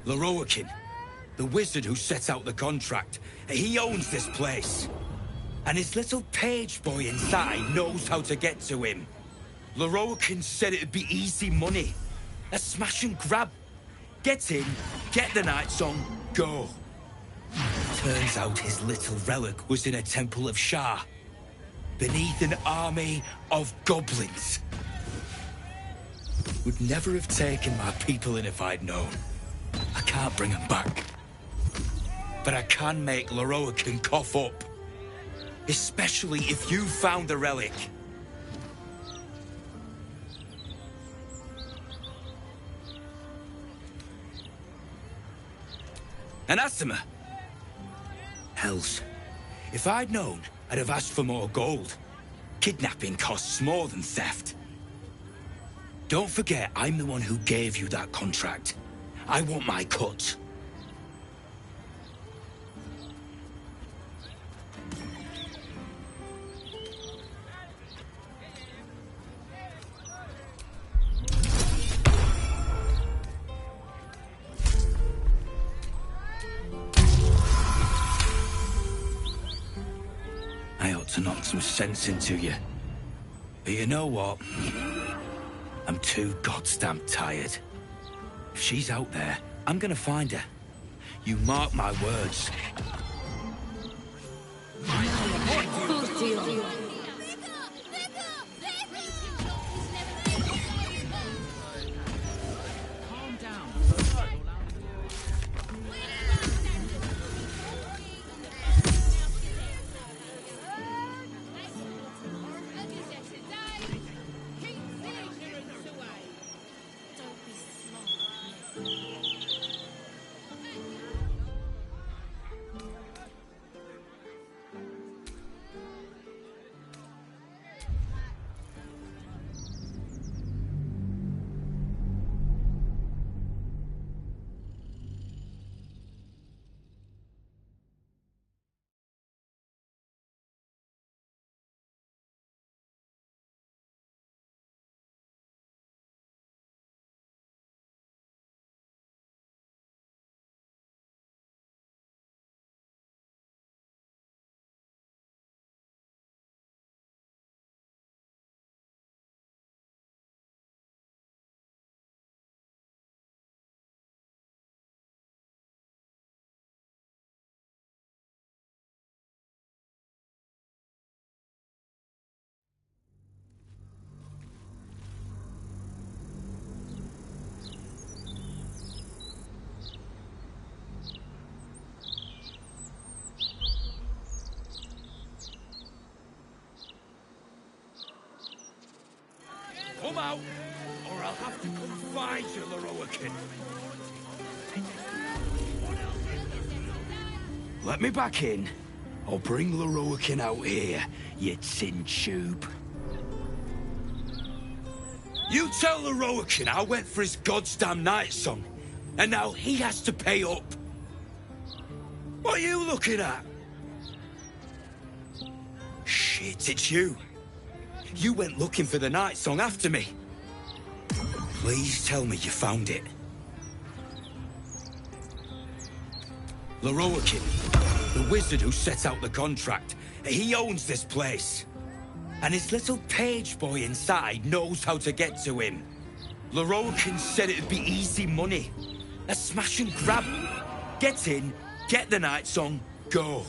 Loroakin, the wizard who set out the contract, he owns this place. And his little page boy inside knows how to get to him. Loroakin said it'd be easy money. A smash and grab. Get in, get the Night Song, go. Turns out his little relic was in a temple of Shah, beneath an army of goblins. Would never have taken my people in if I'd known. I can't bring them back. But I can make Loroakin cough up. Especially if you found the relic. Anathema. Hells. If I'd known, I'd have asked for more gold. Kidnapping costs more than theft. Don't forget, I'm the one who gave you that contract. I want my cut. I ought to knock some sense into you. But you know what? I'm too goddamn tired. If she's out there, I'm gonna find her. You mark my words. Good deal. Come out, or I'll have to come find you, Loroakin. Let me back in. I'll bring Loroakin out here, you tin tube. You tell Loroakin I went for his goddamn Night Song, and now he has to pay up. What are you looking at? Shit, it's you. You went looking for the Night Song after me. Please tell me you found it. Loroakin, the wizard who set out the contract, he owns this place. And his little page boy inside knows how to get to him. Loroakin said it'd be easy money. A smash and grab. Get in, get the Night Song, go.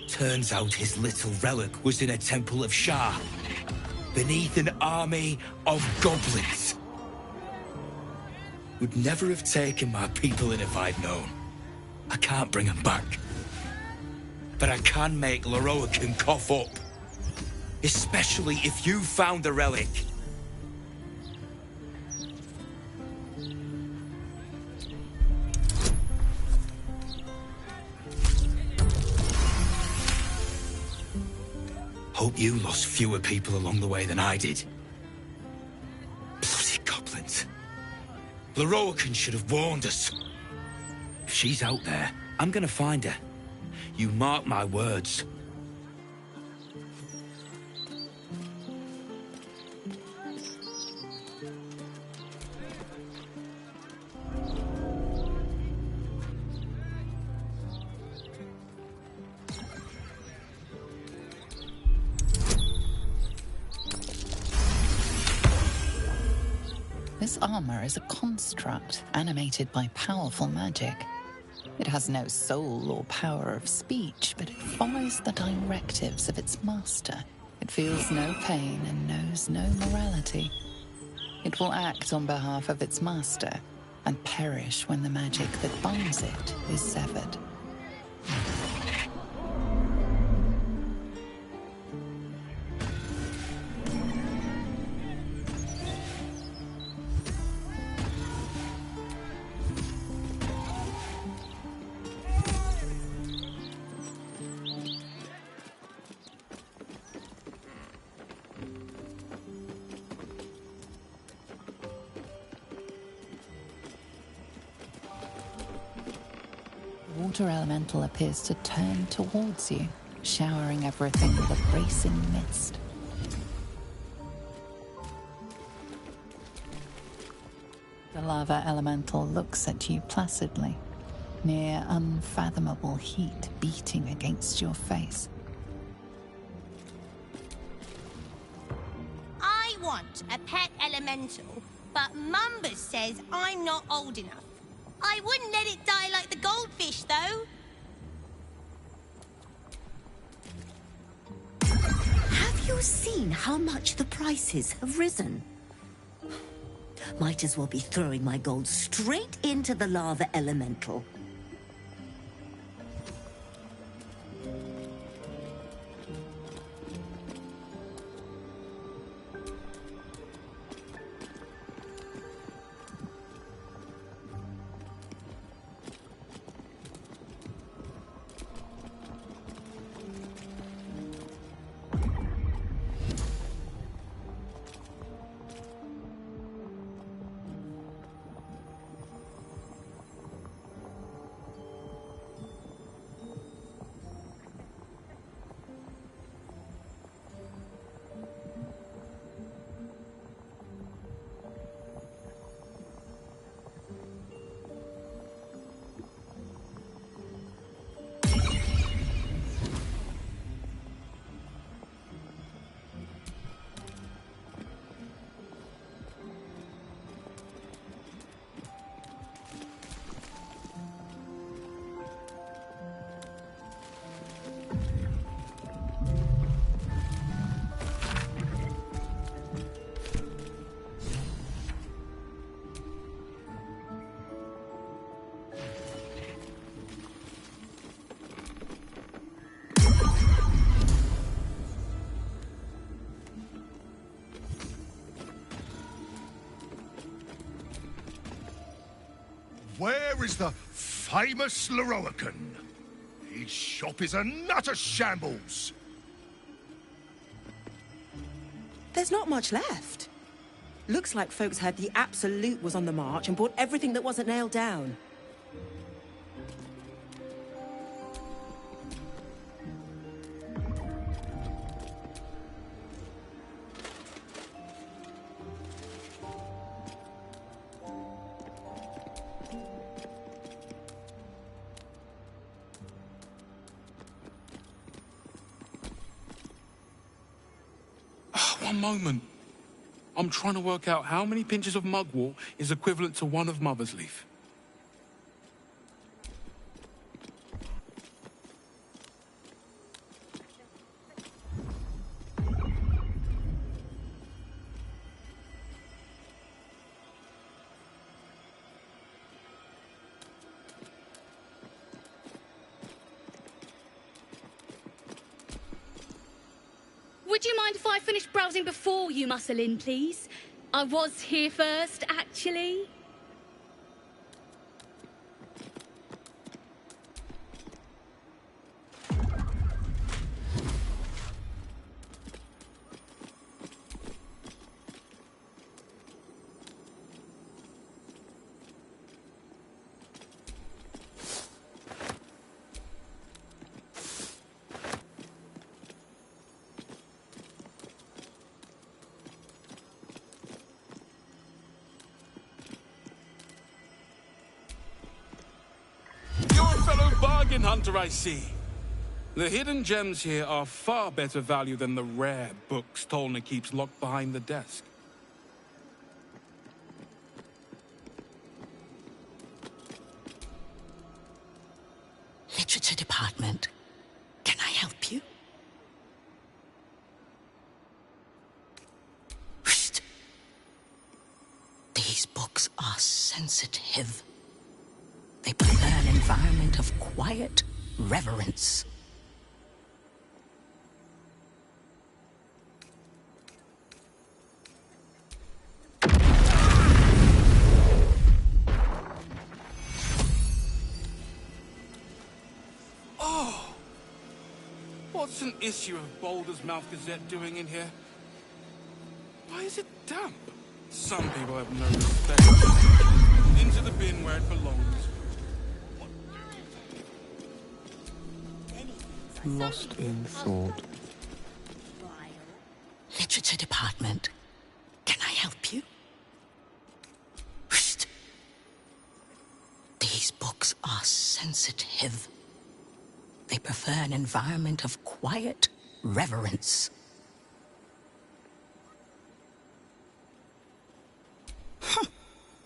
Turns out his little relic was in a temple of Shah, beneath an army of goblins. Would never have taken my people in if I'd known. I can't bring them back. But I can make Loroakin cough up. Especially if you found the relic. Hope you lost fewer people along the way than I did. Bloody goblins. Loroakin should have warned us. If she's out there, I'm gonna find her. You mark my words. This armor is a construct animated by powerful magic. It has no soul or power of speech, but it follows the directives of its master. It feels no pain and knows no morality. It will act on behalf of its master and perish when the magic that binds it is severed. The water elemental appears to turn towards you, showering everything with a bracing mist. The lava elemental looks at you placidly, near unfathomable heat beating against your face. I want a pet elemental, but Mumbus says I'm not old enough. I wouldn't let it die like the goldfish, though. Have you seen how much the prices have risen? Might as well be throwing my gold straight into the lava elemental. Where is the famous Leroican? His shop is a nutter shambles. There's not much left. Looks like folks heard the Absolute was on the march and bought everything that wasn't nailed down. One moment. I'm trying to work out how many pinches of mugwort is equivalent to one of Mother's Leaf. Would you mind if I finished browsing before you muscle in, please? I was here first, actually. Bargain hunter, I see. The hidden gems here are far better value than the rare books Tolna keeps locked behind the desk. department. Can I help you? Shh. These books are sensitive. They prefer an environment of quiet reverence. Oh! What's an issue of Boulder's Mouth Gazette doing in here? Why is it damp? Some people have no respect. Into the bin where it belongs. Lost in thought. Literature department. Can I help you? Shh. These books are sensitive. They prefer an environment of quiet reverence.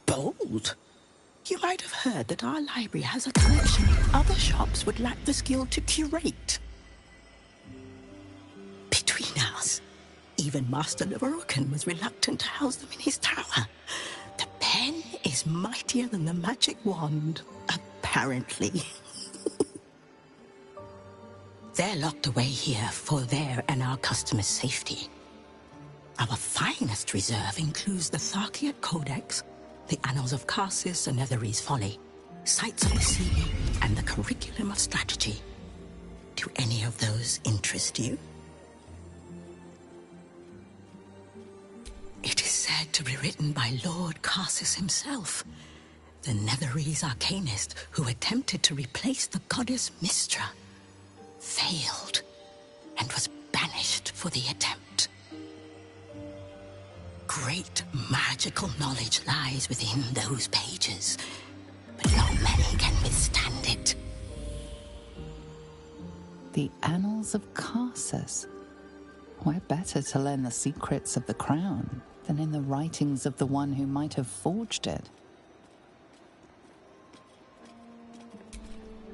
Bold. You might have heard that our library has a collection other shops would lack the skill to curate. Between us, even Master Lorokan was reluctant to house them in his tower. The pen is mightier than the magic wand, apparently. They're locked away here for their and our customers' safety. Our finest reserve includes the Tharkiat Codex, the Annals of Karsus and Netherese Folly, Sights of the Sea, and the Curriculum of Strategy. Do any of those interest you? It is said to be written by Lord Karsus himself, the Netherese arcanist who attempted to replace the goddess Mystra, failed, and was banished for the attempt. Great magical knowledge lies within those pages, but not many can withstand it. The Annals of Karsus. Where better to learn the secrets of the crown than in the writings of the one who might have forged it?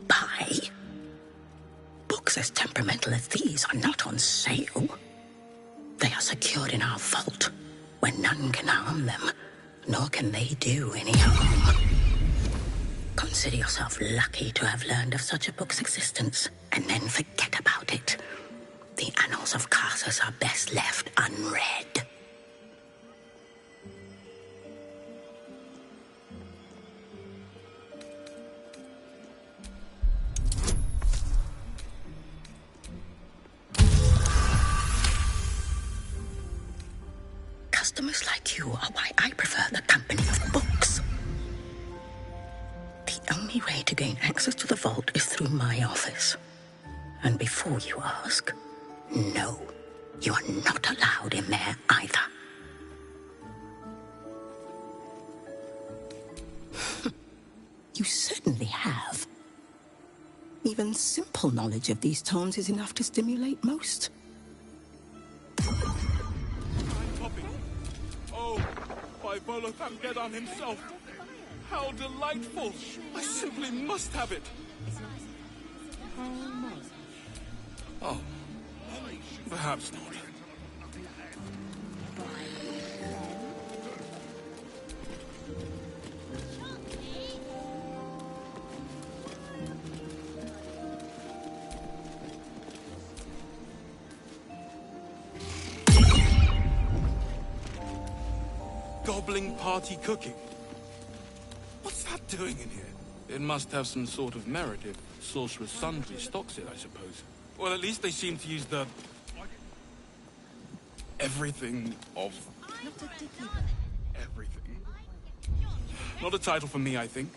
Buy? Books as temperamental as these are not on sale. They are secured in our vault, where none can harm them, nor can they do any harm. Consider yourself lucky to have learned of such a book's existence, and then forget about it. The Annals of Karsus are best left unread. Customers like you are why I prefer the company of books. The only way to gain access to the vault is through my office. And before you ask, no, you are not allowed in there either. You certainly have. Even simple knowledge of these tones is enough to stimulate most. Oh, by Volothan Gedan himself. How delightful! I simply must have it. Oh, perhaps not. Gobbling party cooking? What's that doing in here? It must have some sort of merit if Sorcerer's Sundry stocks it, I suppose. Well, at least they seem to use the... everything of... everything. Not a title for me, I think.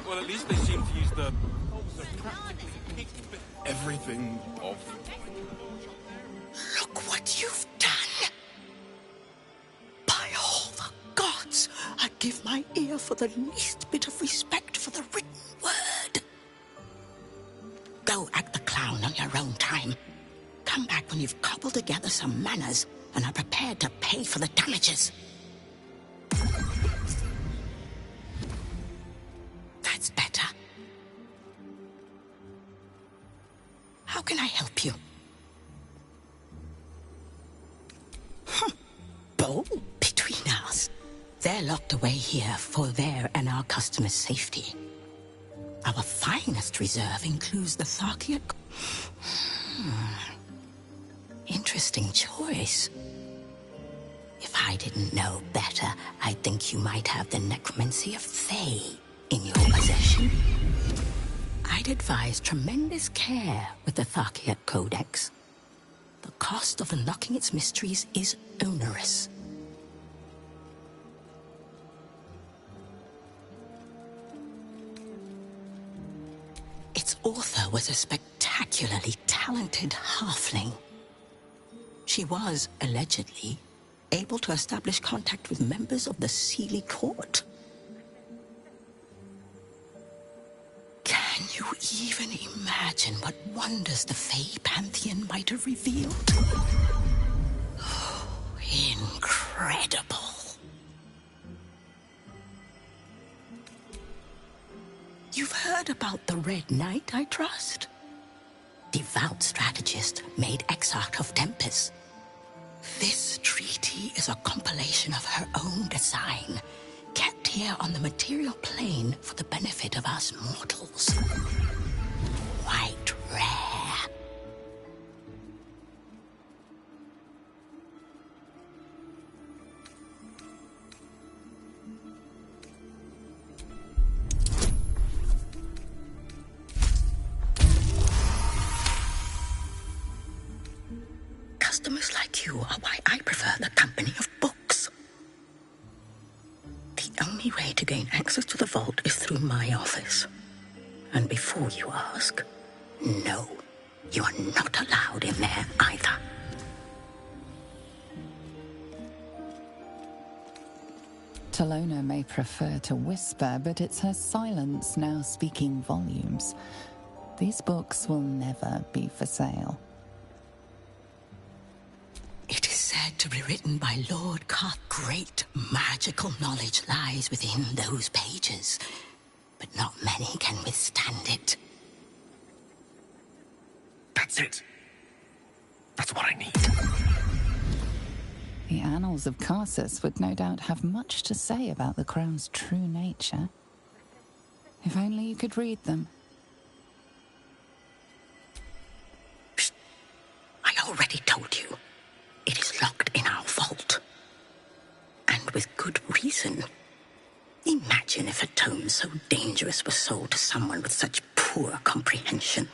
Well, at least they seem to use the... everything of... Look what you've done! By all the gods, I'd give my ear for the least bit of respect for the written word. Go act the clown on your own time. Come back when you've cobbled together some manners and are prepared to pay for the damages. That's better. How can I help you? Bold between us. They're locked away here for their and our customers' safety. Our finest reserve includes the Tharkiot... Interesting choice. If I didn't know better, I'd think you might have the necromancy of Thay in your possession. I'd advise tremendous care with the Tharkiot Codex. The cost of unlocking its mysteries is onerous. Its author was a spectacularly talented halfling. She was, allegedly, able to establish contact with members of the Sealy Court. Can you even imagine what wonders the Fey Pantheon might have revealed? Oh, incredible. You've heard about the Red Knight, I trust? Devout strategist made Exarch of Tempest. This treaty is a compilation of her own design, kept here on the material plane for the benefit of us mortals. Quite rare. Customers like you are why I prefer the company of books. The only way to gain access to the vault is through my office. And before you ask, no, you are not allowed in there either. Talona may prefer to whisper, but it's her silence now speaking volumes. These books will never be for sale. It is said to be written by Lord Koth. Great magical knowledge lies within those pages, but not many can withstand it. That's it. That's what I need. The annals of Karsus would no doubt have much to say about the crown's true nature. If only you could read them. Psst. I already told you. It is locked in our vault. And with good reason. Imagine if a tome so dangerous was sold to someone with such poor comprehension.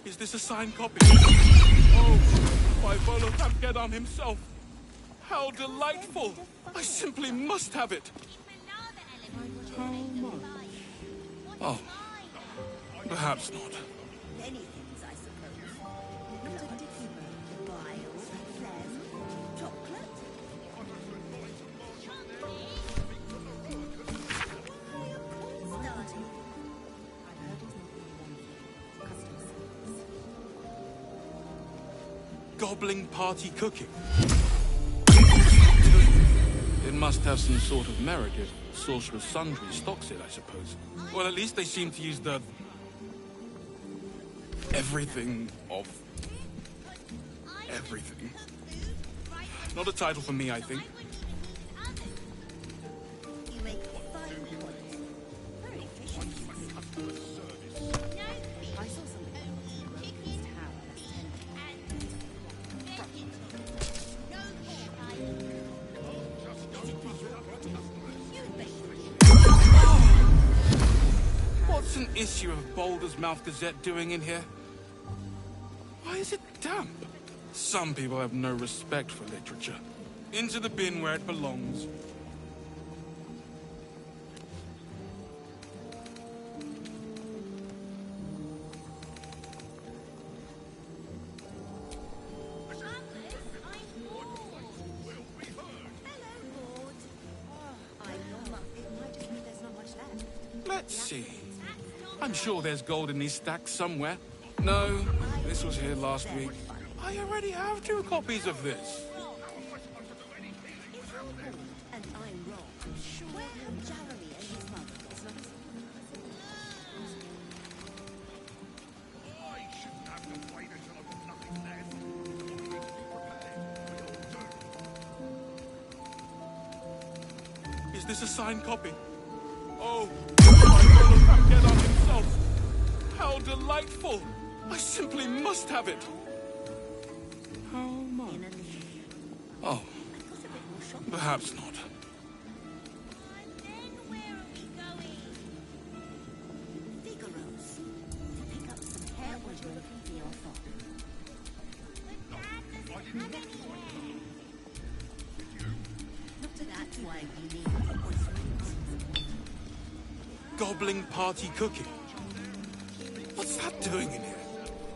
Is this a signed copy? Oh, by Volothamkedam himself. How delightful! I simply must have it. How much? Oh, perhaps not. Many things, I suppose. Blood, bile, phlegm, chocolate. Starting. Gobbling party cooking. It must have some sort of merit if Sorcerer's Sundry stocks it, I suppose. Well, at least they seem to use the... everything of... everything. Not a title for me, I think. You make fine points. Very efficient. I saw something. What's an issue of Baldur's Mouth Gazette doing in here? Why is it damp? Some people have no respect for literature. Into the bin where it belongs. Let's see. I'm sure there's gold in these stacks somewhere. No, this was here last week. I already have 2 copies of this. And I'm wrong. Sure, Jeremy and his mother is not... I shouldn't have to wait until I've got nothing left. Is this a signed copy? Oh, my Volothamkedam himself. How delightful! I simply must have it. How much? Oh, perhaps not. Figaro's. To pick up some hair while you're looking for your father. Not that's why we need poisons. Gobbling party cooking. What's that doing in here?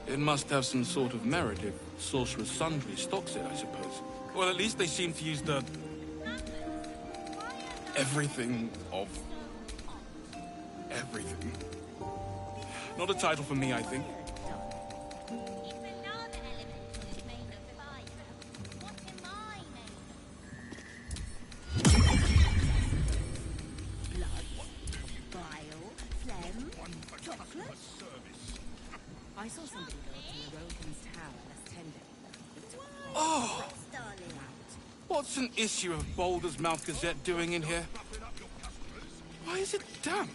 It must have some sort of merit if Sorcerer's Sundry stocks it, I suppose. Well, at least they seem to use the... everything of... everything. Not a title for me, I think. I saw somebody go up to Lorokin's tower last 10 days. Oh! What's an issue of Baldur's Mouth Gazette doing in here? Why is it damp?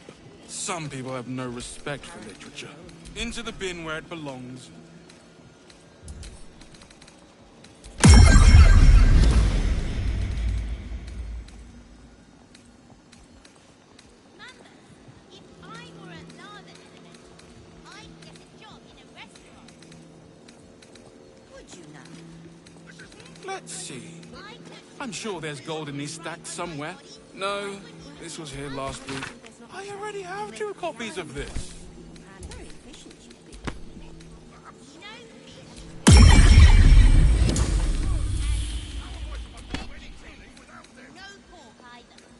Some people have no respect for literature. Into the bin where it belongs. Let's see. I'm sure there's gold in these stacks somewhere. No, this was here last week. I already have 2 copies of this.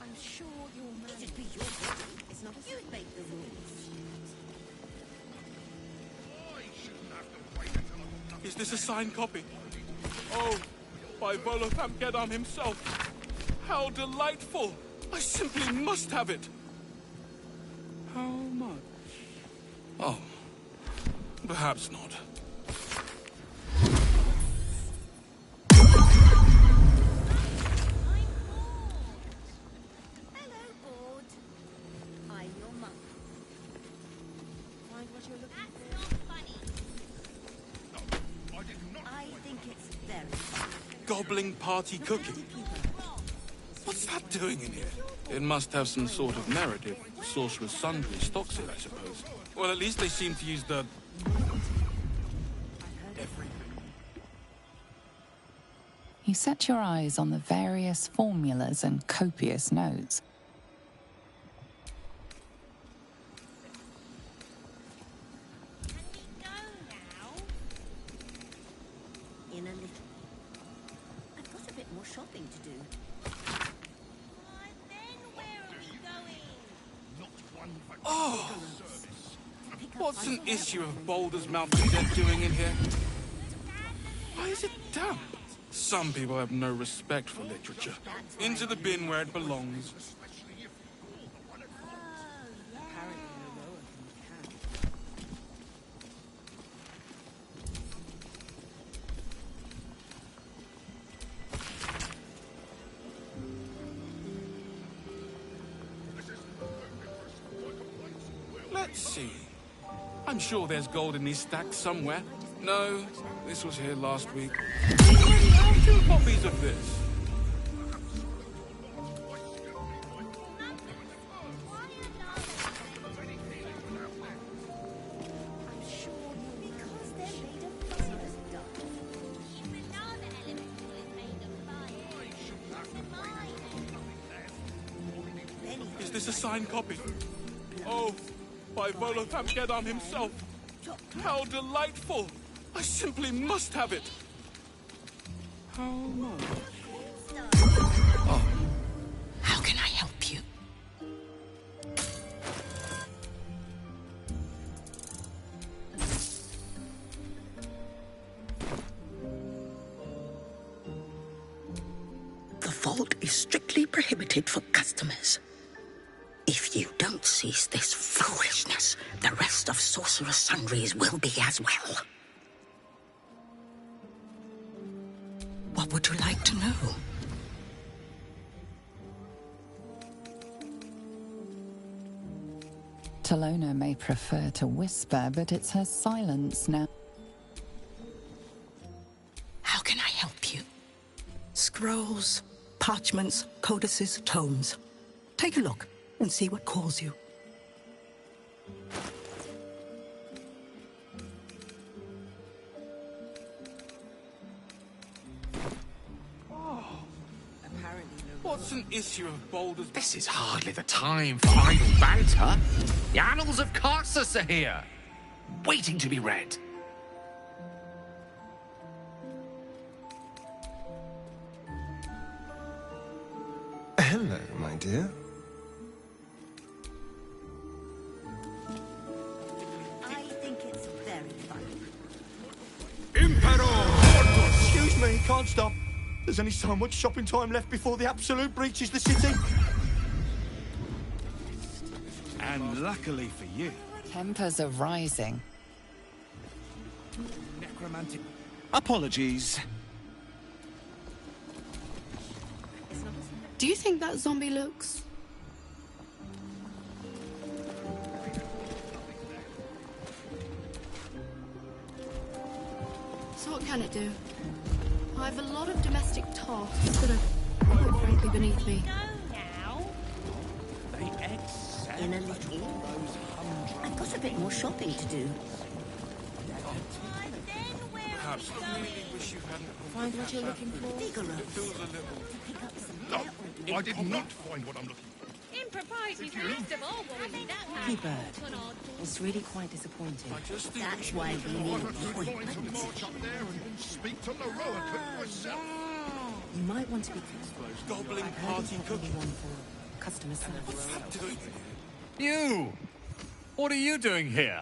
I'm sure you'll manage. It'd be your body. It's not as you make the rules. Is this a signed copy? Oh, by Volothamkedam himself. How delightful! I simply must have it. How much? Oh, perhaps not. Hello, Board. I'm your mother. Find what you're looking for. I think it's very funny. Gobbling party cooking. What's that doing in here? It must have some sort of merit if Sorcerer's Sundry stocks it, I suppose. Well, at least they seem to use the... set your eyes on the various formulas and copious notes. In a little. I've got a bit more shopping to do. Then where are we going? Oh! What's an issue of Boulder's Mouth Gazette doing in here? Why is it damp? Some people have no respect for literature. Into the bin where it belongs. Let's see. I'm sure there's gold in these stacks somewhere. No, this was here last week. We already have 2 copies of this. Is this a signed copy? Oh, by Volothamgeddon himself. How delightful! I simply must have it. How much? Oh. How can I help you? The vault is strictly prohibited for customers. If you don't cease this foolishness, the rest of Sorcerer's Sundries will be as well. What would you like to know? Talona may prefer to whisper, but it's her silence now. How can I help you? Scrolls, parchments, codices, tomes. Take a look and see what calls you. What's an issue of Boulder's... This is hardly the time for idle banter. The annals of Carsus are here, waiting to be read. Hello, my dear. I think it's very funny. Imperor! Excuse me, can't stop. There's only so much shopping time left before the Absolute breaches the city. And luckily for you, Tempers are rising. necromantic... Apologies. Do you think that zombie looks... So what can it do? I have a lot of domestic tasks that are, quite frankly, beneath me. They accept In a little. I've got a bit more shopping to do. Perhaps I really wish you hadn't... Find what you're looking for? Vigorous. It feels a little... No, I did not find what I'm looking for. Impropriety first of all, will be that Keep bird. It's really quite disappointing. That's why we need appointments. March up there and speak to Leroican myself. You might want to be careful. Gobbling I've heard party he's not cookie. really one for customer service. You! What are you doing here?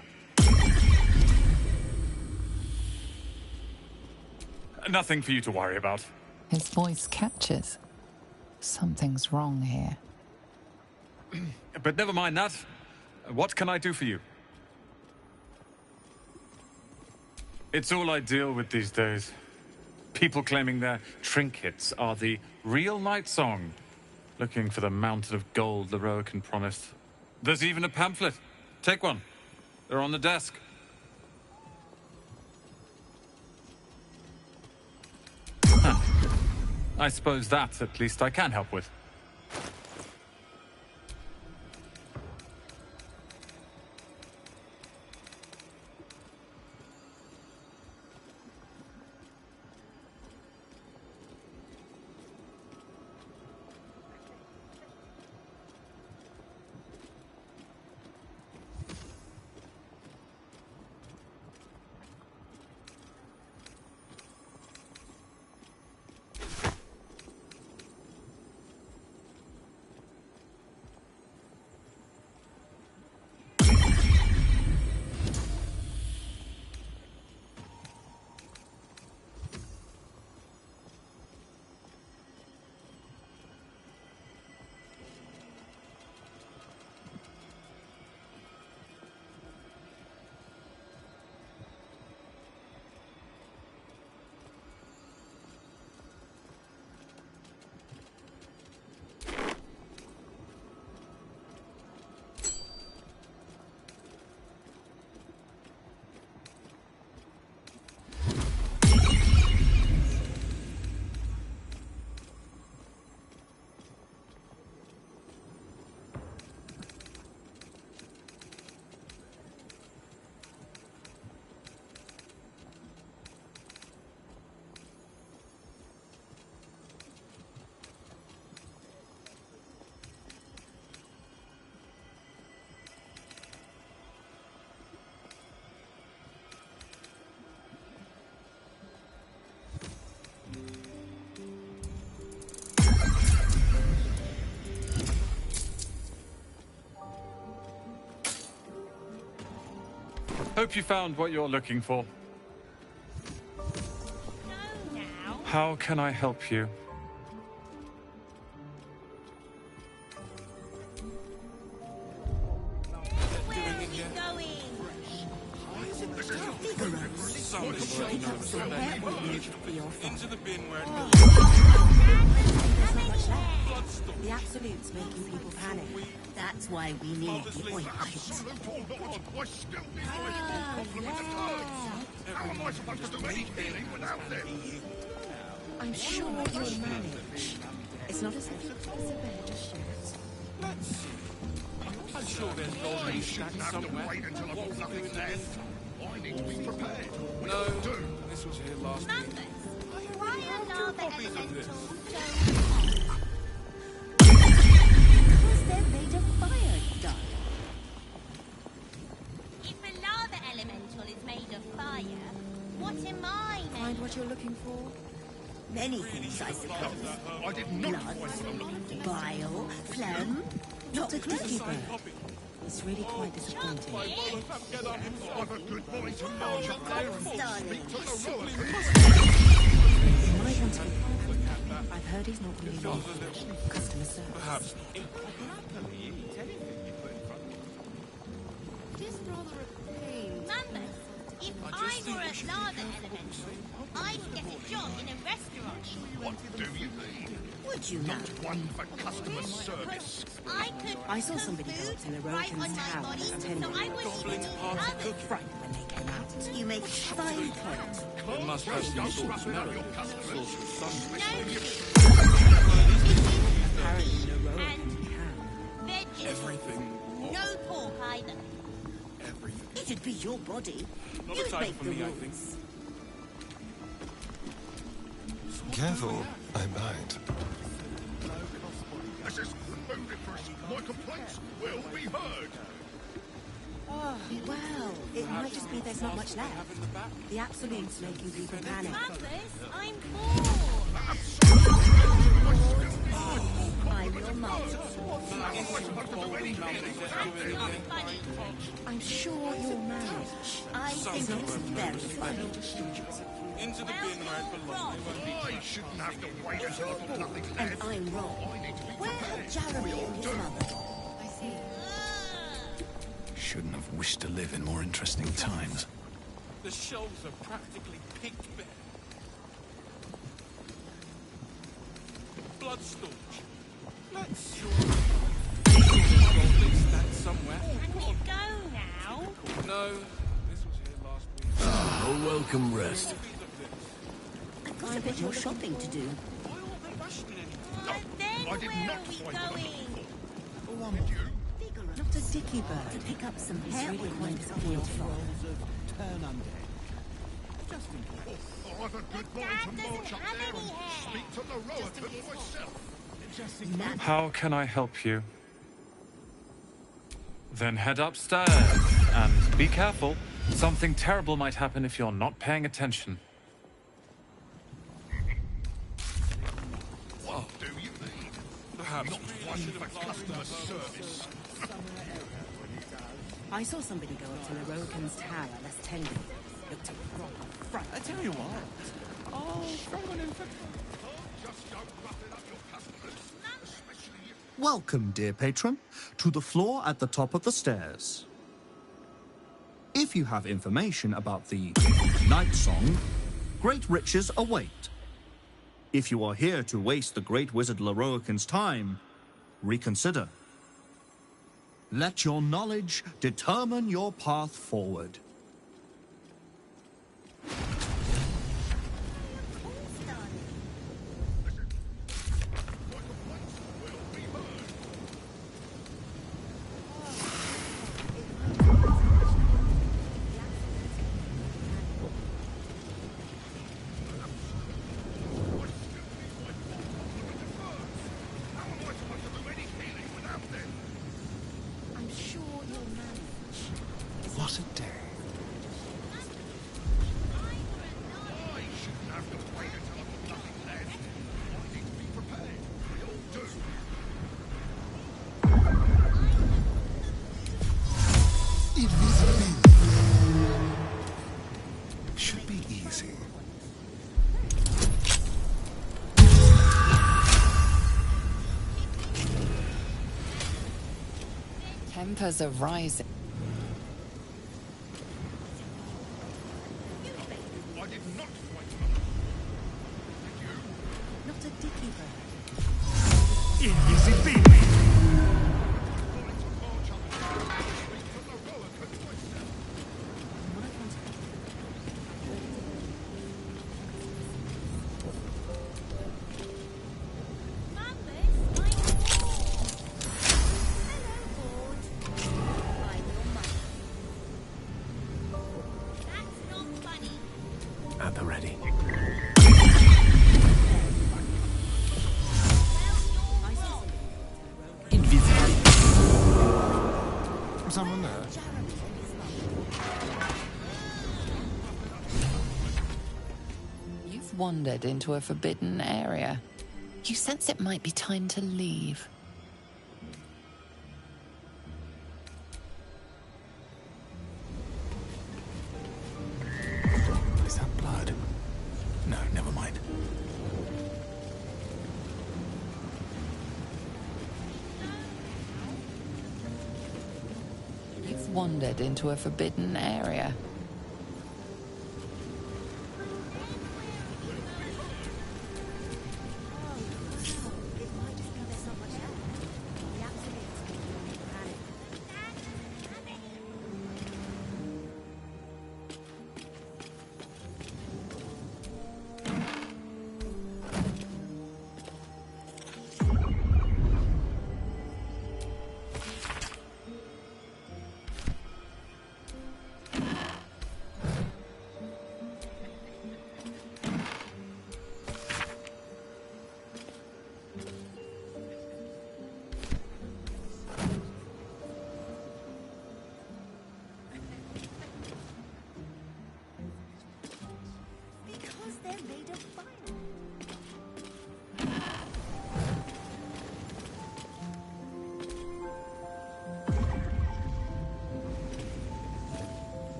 Nothing for you to worry about. His voice catches. Something's wrong here. But never mind that. What can I do for you? It's all I deal with these days. People claiming their trinkets are the real Night Song, looking for the mountain of gold Leroican promised. There's even a pamphlet. Take one. They're on the desk. Huh. I suppose that, at least, I can help with. Hope you found what you're looking for. How can I help you? Into the bin where it The Absolute's making people panic. That's why we need the ointment. How am I supposed to do any healing without them? I'm sure you'll manage. It's not as if it's a bed of shit. Let's see. I'm sure there's gold I in shouldn't stack have to somewhere. wait until I've got nothing left. I need to be prepared. No, this was here last week. Why are lava elementals so Because they're made of fire, darling. If a lava elemental is made of fire, what am I made Find what you're looking for? Many things, I suppose. I did not Blood, find what I'm looking for. bile, phlegm, Not a toxicity. dicky bird. It's really quite disappointing. I've a good boy to march up there and speak to the rower. He might want to be careful. I've heard he's not really long for customer service. Perhaps. Just rather a pain. Numbers? If I were a lava elemental, I'd get a job in a restaurant. What do you need? Would you now? Not one for customer service. I could I saw cook somebody go up food to the right on Rokan's my tower body, and so tend I wouldn't even need others. fright when they came out. You make fine point. It must have some sort of merit. Source of sun. Apparently, no Rokan And can. veggies. Everything. No pork either. Everything. It'd be your body. Not the You'd type make for the me, I think. rules. Careful, I might. This is ludicrous. My complaints will be heard. Oh, well, it might just be there's not much left. The Absolute's making people panic. Numbers? I'm bored. I'm your mother. How am I supposed to do any healing without them? Funny. I'm sure you'll manage. I think it's very funny. Into the bin where it belongs. I shouldn't have to wait until I've got nothing And left. I'm wrong. I need to be Where are Jeremy and his mother? I see. Shouldn't have wished to live in more interesting times. The shelves are practically picked bare. Blood storage. Let's see. Gold in stack somewhere. Can we go now? No, this was here last week. A welcome rest. I've got a bit more shopping to do. Why aren't they rushing anymore? Then I did where not are we find what I'm going? Did you? Not a dicky bird. To pick up some It's hair really quite ointment for disappointing. your father. Oh, I've a good boy Dad to march doesn't up have there any and hair. speak to the rower myself. How can I help you? Then head upstairs and be careful. Something terrible might happen if you're not paying attention. What do you need? Perhaps Not one for customer service. I saw somebody go up to the Rokan's tower last 10 days. Looked a proper fright. I tell you what, I'll throw one in for... Just don't rough it up your customers, especially if... Welcome, dear patron, to the floor at the top of the stairs. If you have information about the night song, great riches await. If you are here to waste the great wizard Loroakan's time, reconsider. Let your knowledge determine your path forward. I'm sure you'll manage. What a day. I shouldn't have to wait until I've got nothing left. I need to be prepared. We all do. Invisibility. Tempers are rising. I did not fight. Did you? Not a dicky bird. Invisibility! At the ready. Invisibility. Someone there? You've wandered into a forbidden area. You sense it might be time to leave. Is that blood? No, never mind. You've wandered into a forbidden area. Because they're made of fire.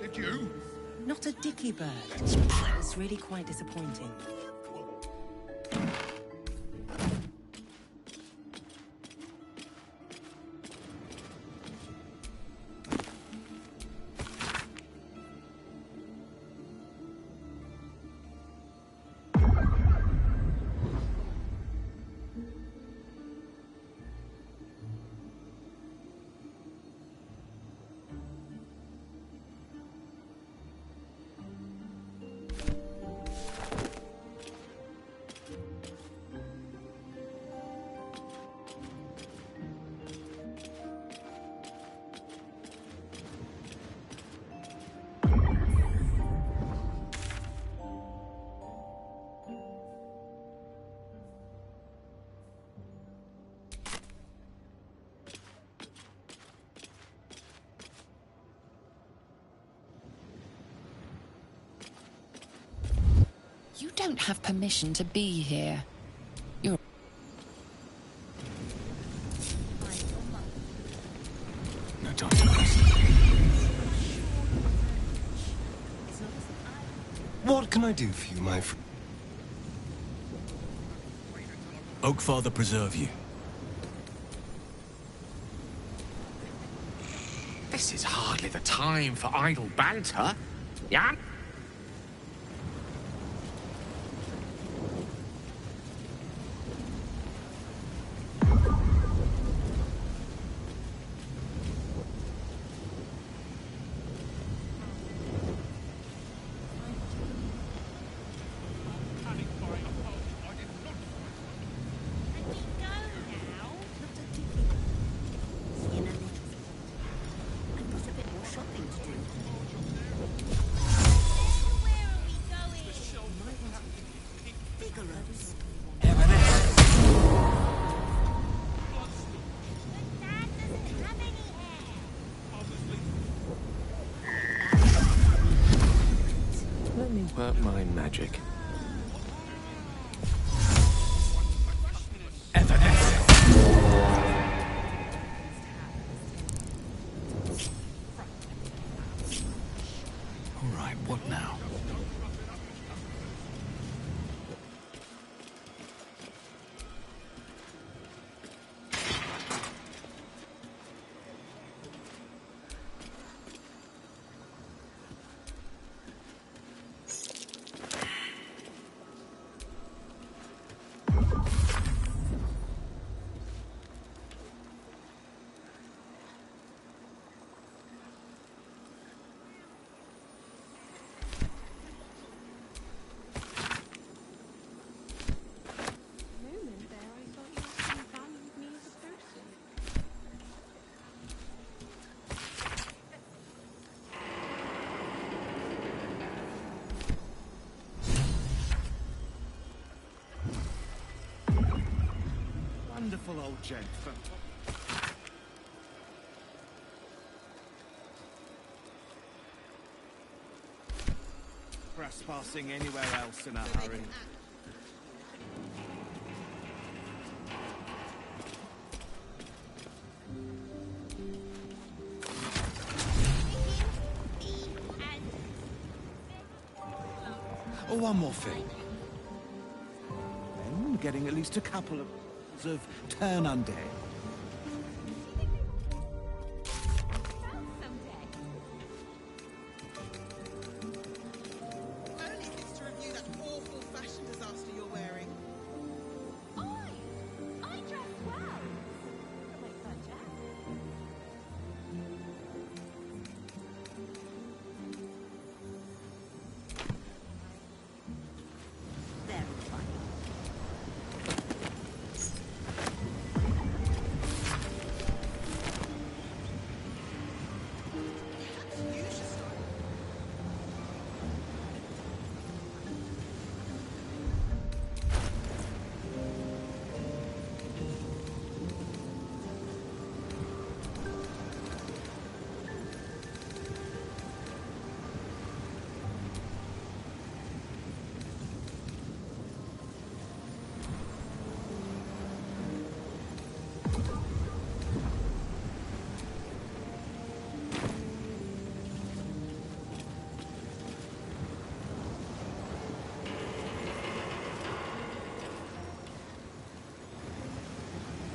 Did you? Not a dicky bird. It's really quite disappointing. You don't have permission to be here. You're... No time to rest. What can I do for you, my friend? Oakfather preserve you. This is hardly the time for idle banter. Yeah? Let me work my magic. All right, what now? old gent. Trespassing anywhere else in a hurry. Oh, one more thing. I'm getting at least a couple of turn undead. Only if it's to review that awful fashion disaster you're wearing. I dress well. Very funny.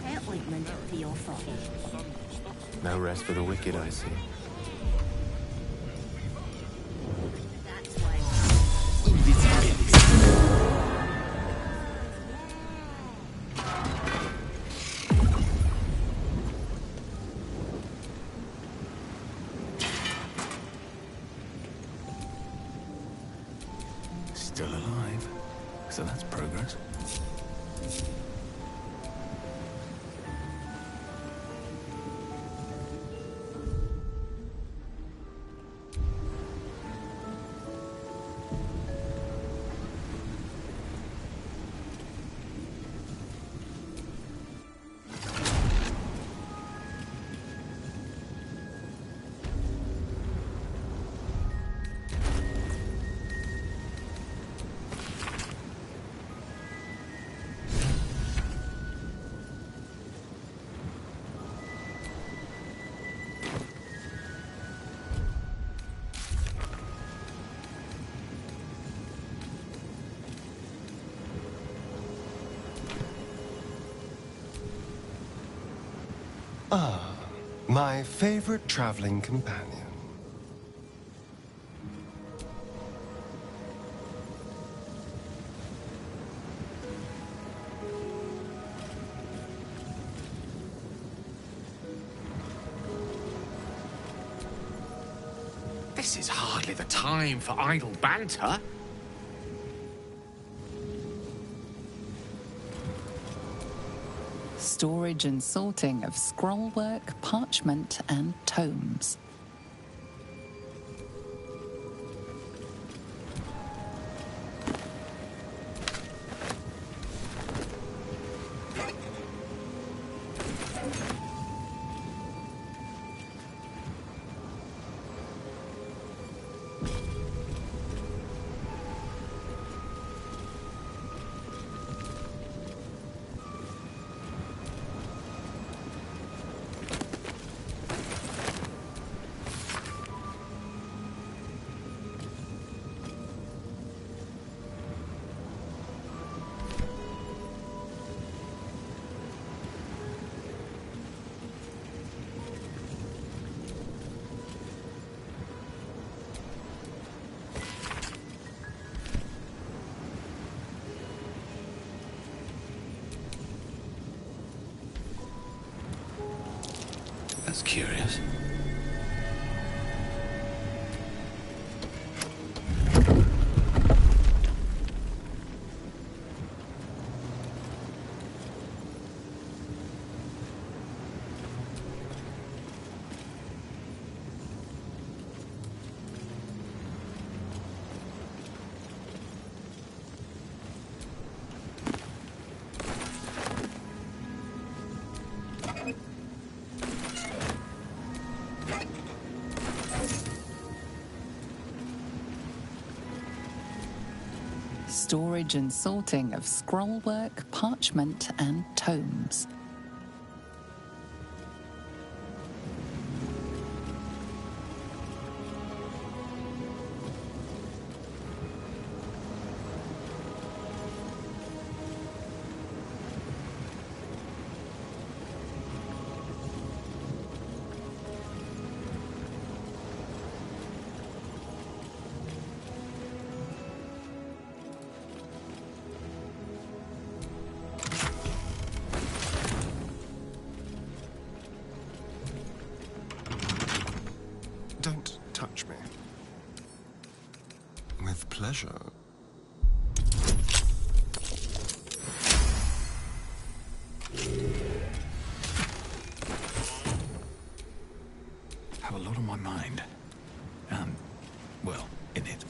Hair ointment for your father. No rest for the wicked, I see. That's why. Still alive. So that's progress. Ah, my favorite traveling companion. This is hardly the time for idle banter. Storage and sorting of scrollwork, parchment, and tomes. That's curious. storage and sorting of scrollwork, parchment, and tomes. Don't touch me. With pleasure. Have a lot on my mind. Well, in it.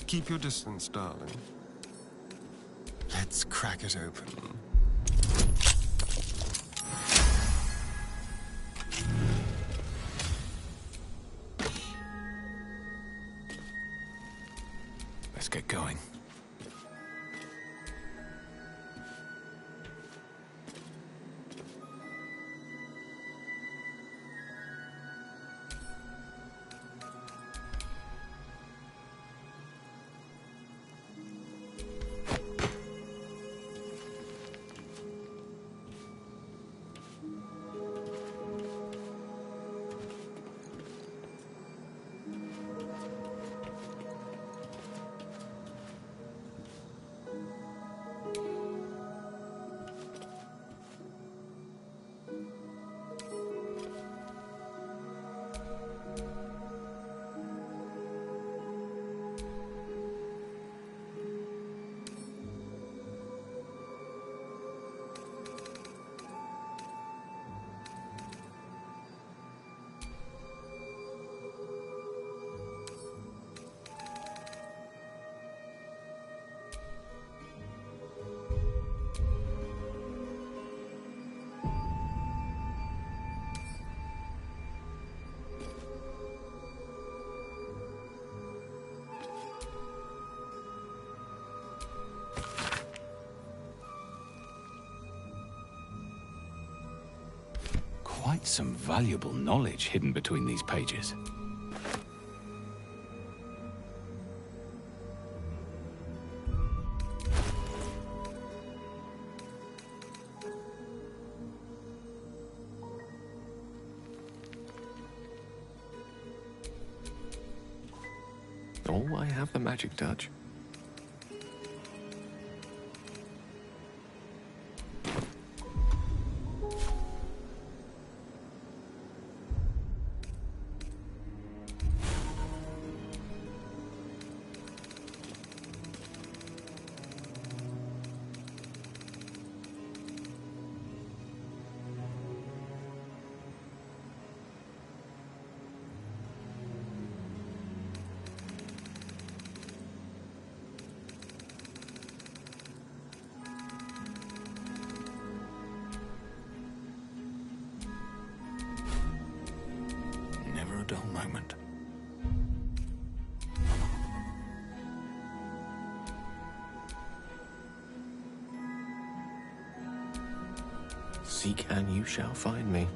Keep your distance, darling. Let's crack it open. Let's get going. Quite some valuable knowledge hidden between these pages. Oh, I have the magic touch. moment. Seek and you shall find me.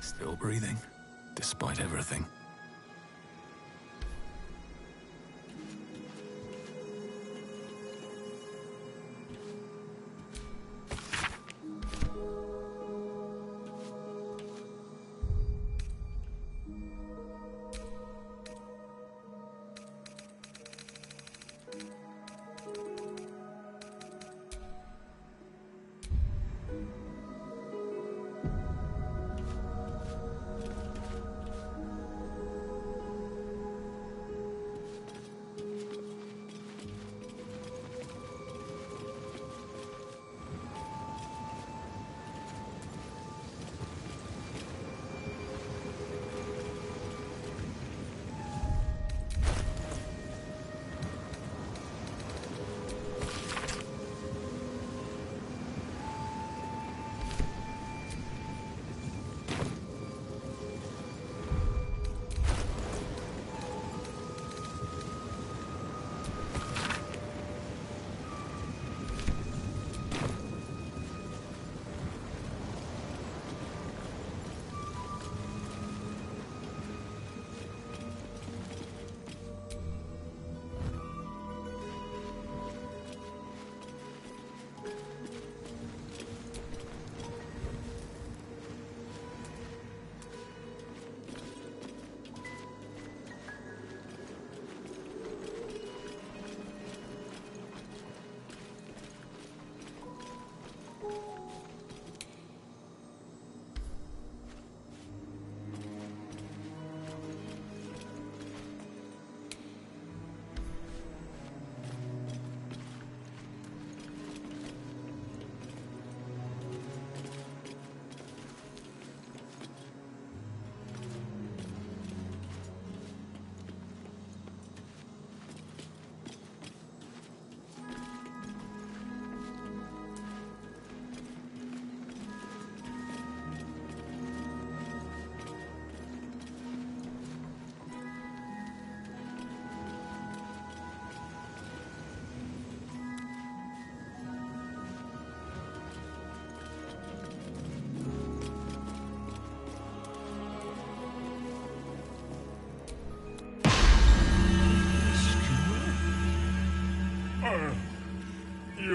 Still breathing, despite everything.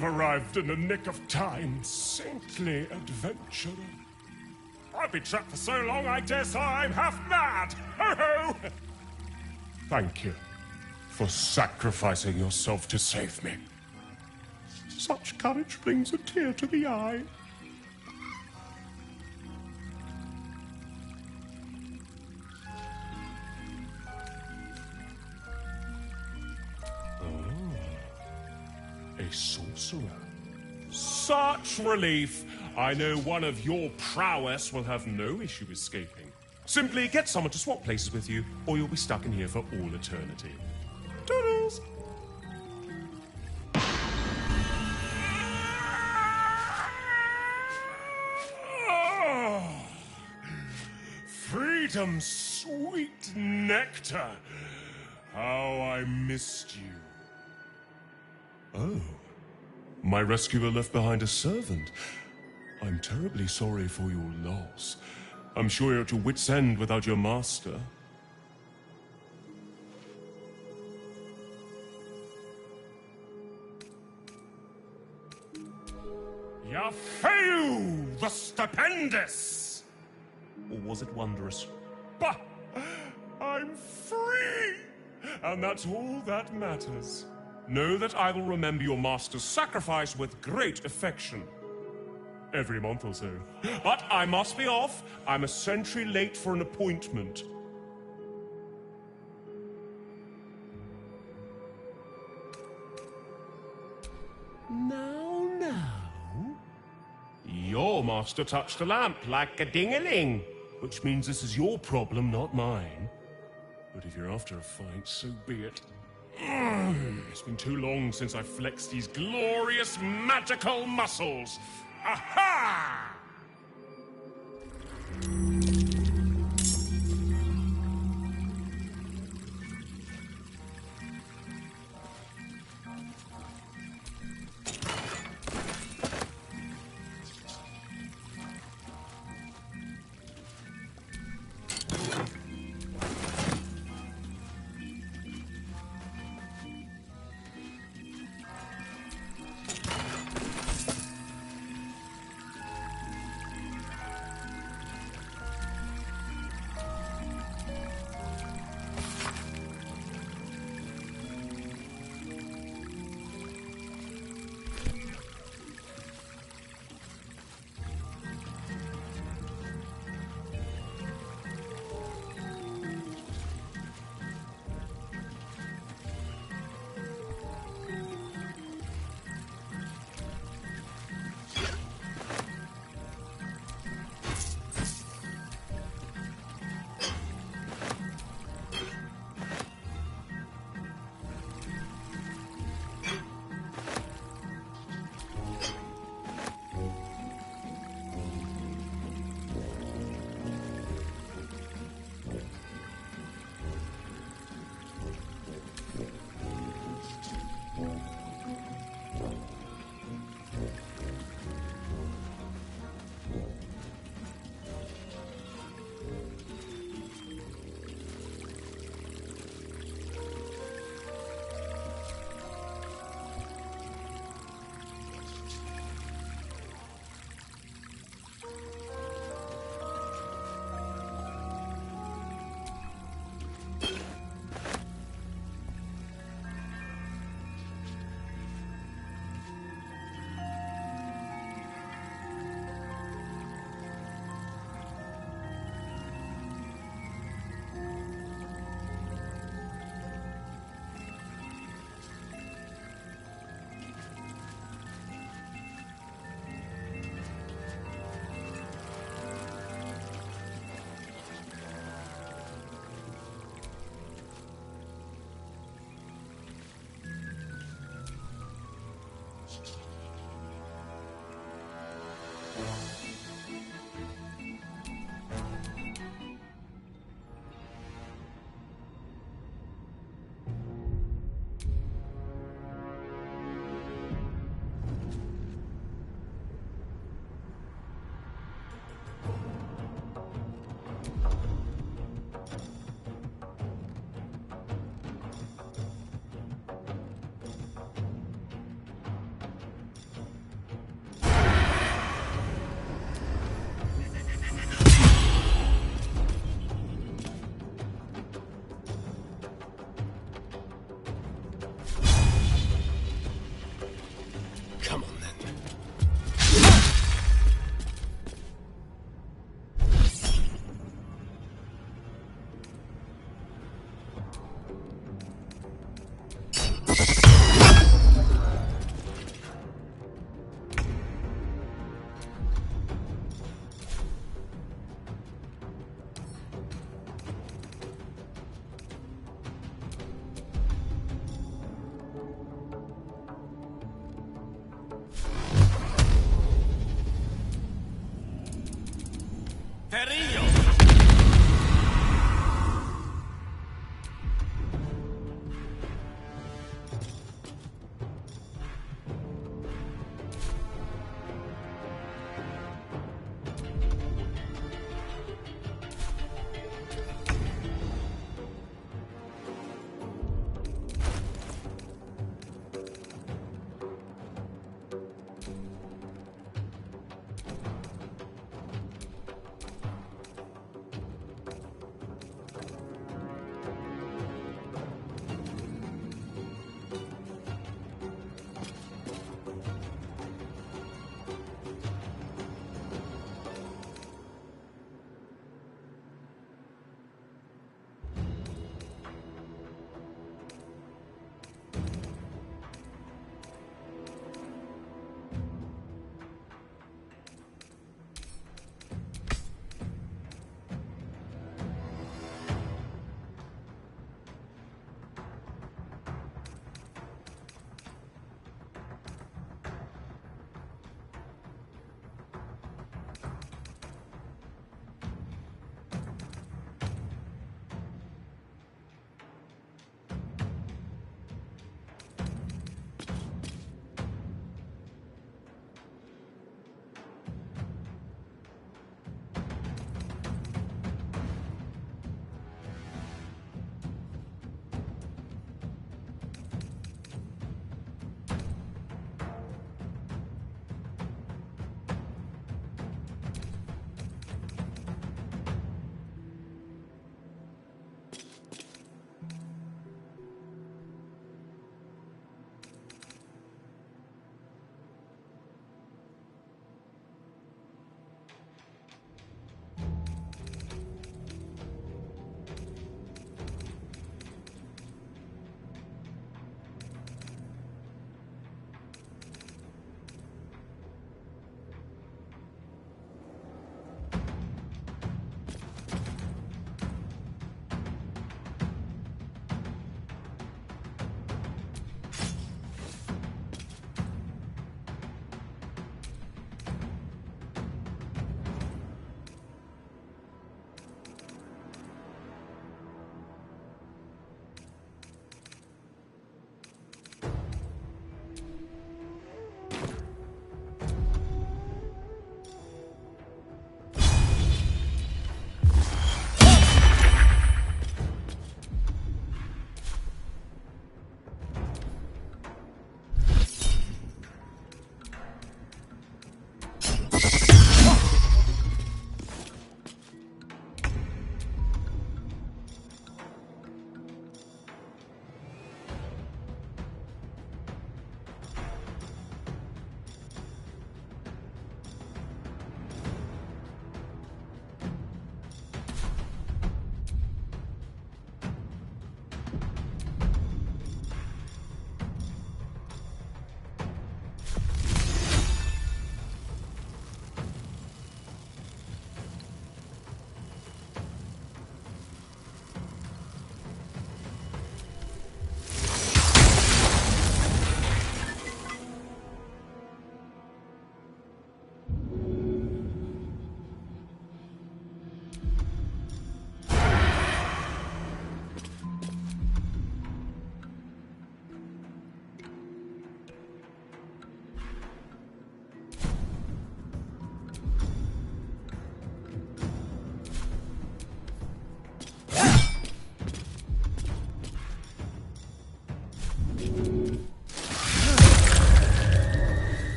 You've arrived in the nick of time, saintly adventurer. I've been trapped for so long, I dare say I'm half mad! Ho-ho! Thank you for sacrificing yourself to save me. Such courage brings a tear to the eye. A sorcerer. Such relief! I know one of your prowess will have no issue escaping. Simply get someone to swap places with you, or you'll be stuck in here for all eternity. Toodles! Freedom's sweet nectar! How I missed you. Oh. My rescuer left behind a servant. I'm terribly sorry for your loss. I'm sure you're at your wit's end without your master. Yafeu, the stupendous! Or was it wondrous? Bah! I'm free! And that's all that matters. Know that I will remember your master's sacrifice with great affection. Every month or so. But I must be off. I'm a century late for an appointment. Now. Your master touched a lamp like a ding-a-ling, which means this is your problem, not mine. But if you're after a fight, so be it. It's been too long since I flexed these glorious magical muscles. Aha!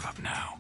up now.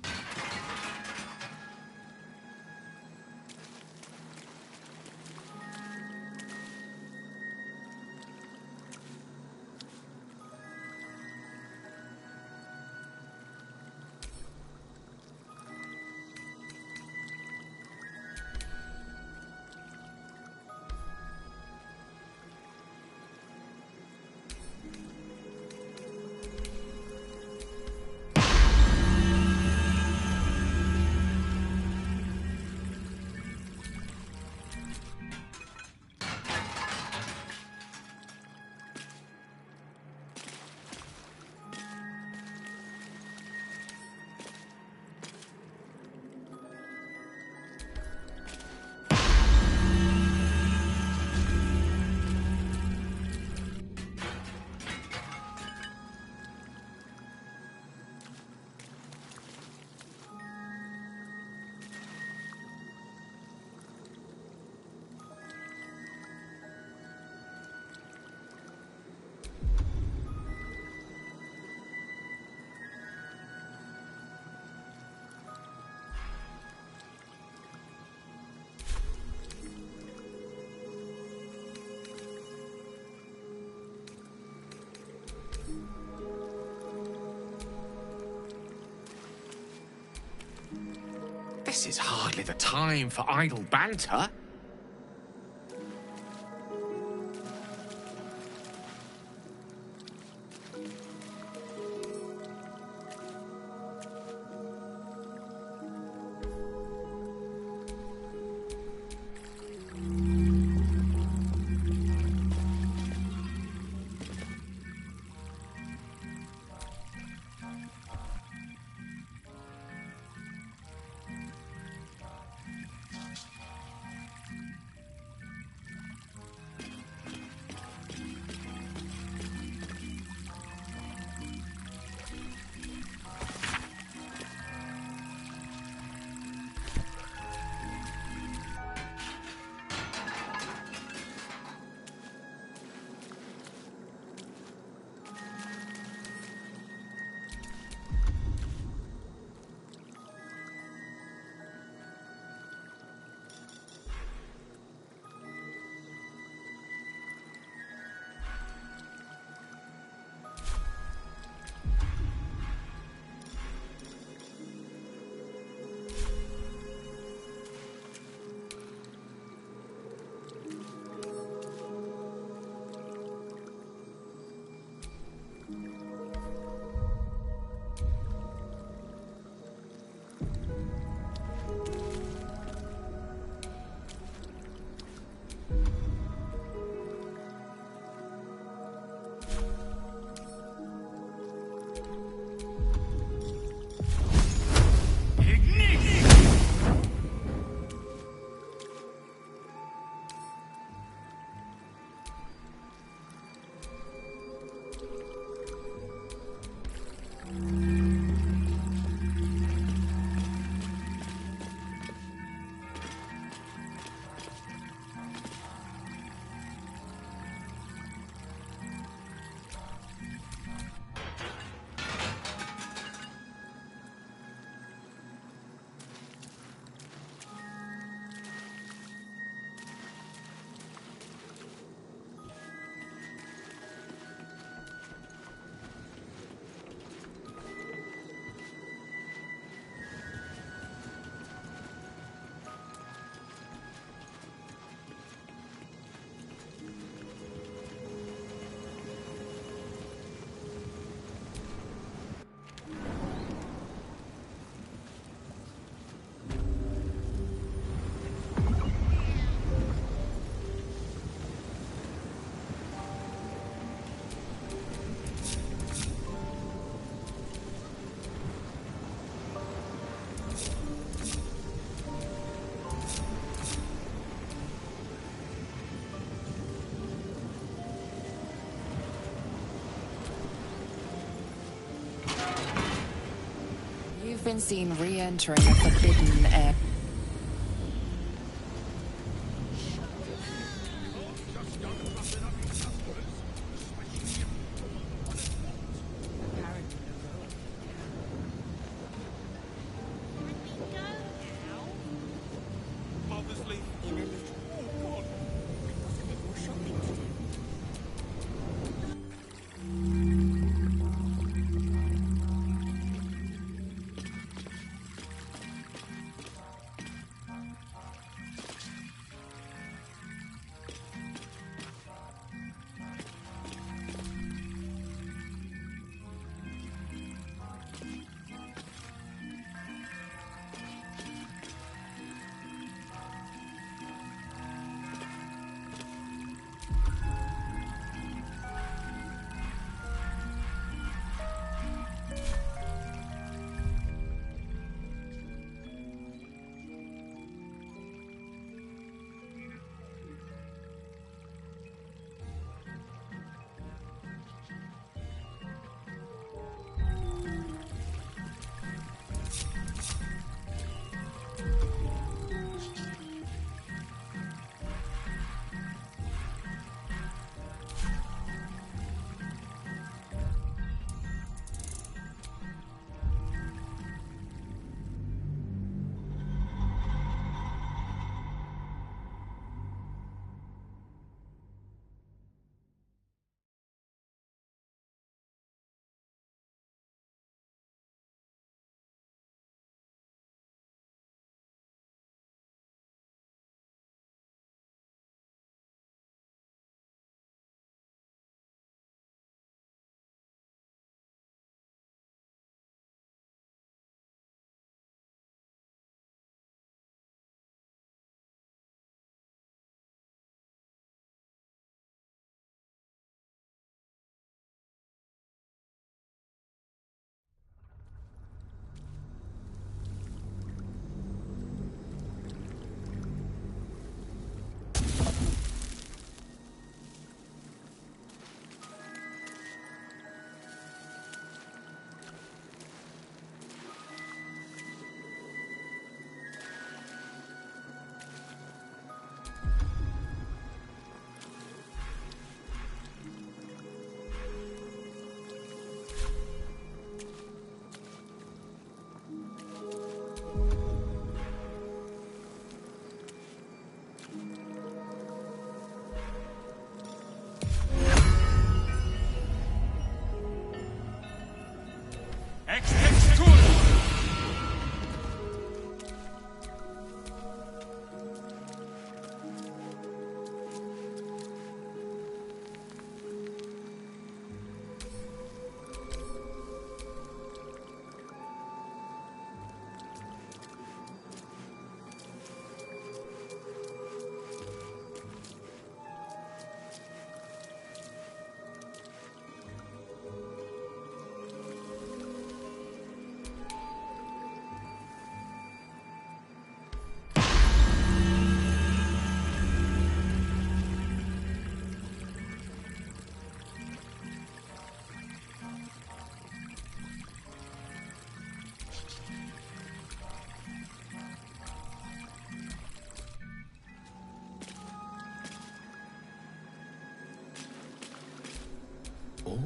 This is hardly the time for idle banter. You've been seen re-entering a forbidden area.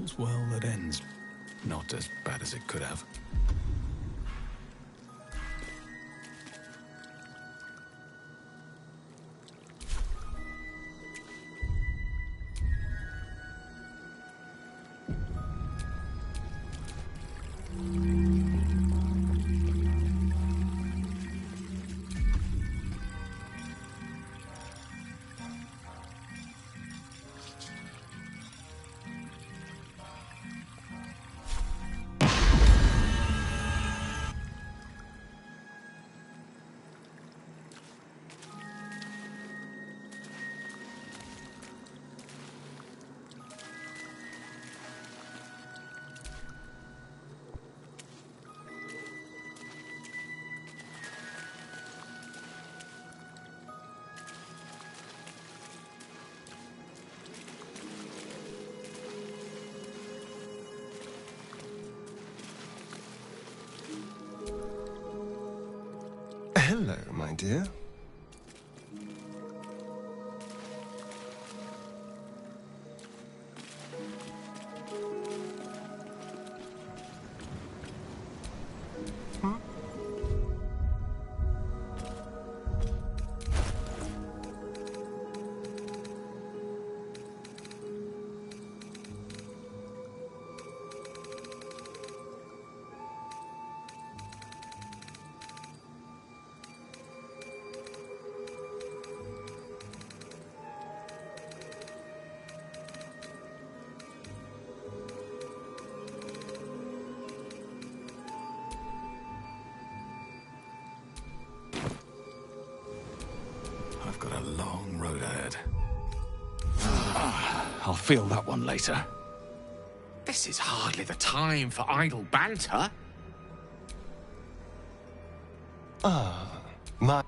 All's well that ends. Not as bad as it could have. Hello, my dear. I've got a long road ahead. I'll feel that one later. This is hardly the time for idle banter. My...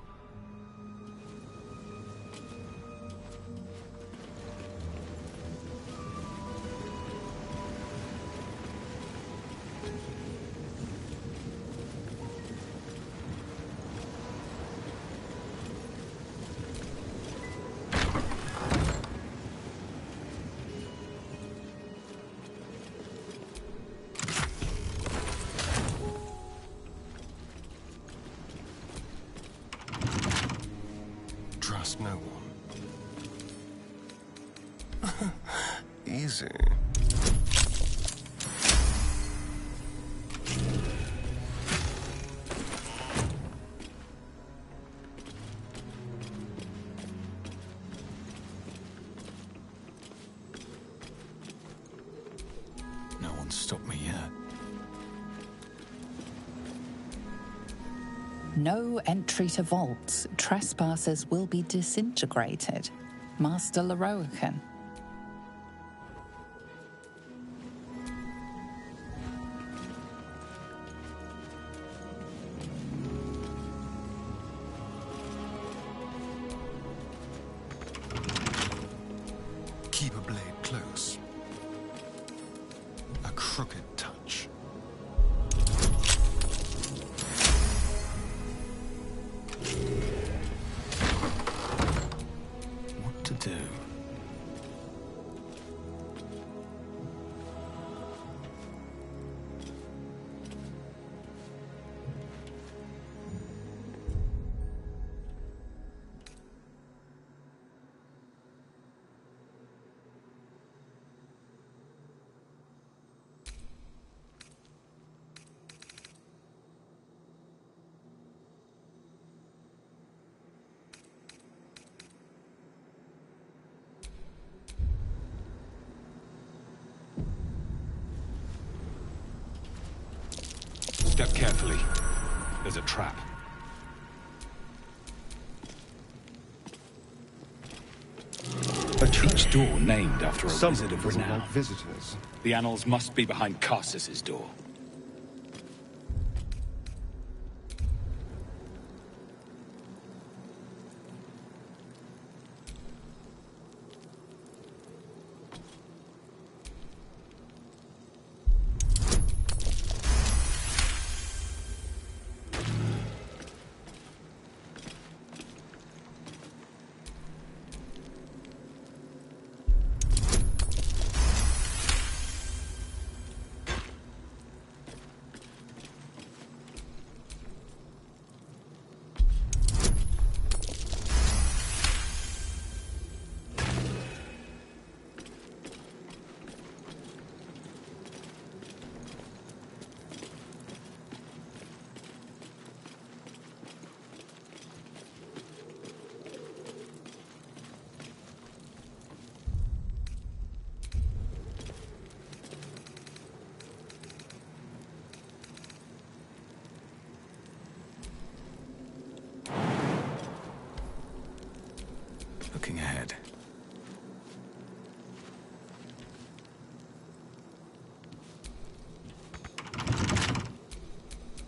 Trust no one. Easy. No one's stopped me yet. No entry to vaults. Trespassers will be disintegrated. Master Leroican. Keep a blade close. A crooked touch. What to do? Step carefully. There's a trap. Each door named after a wizard of doesn't renown. like visitors. The annals must be behind Carsus's door.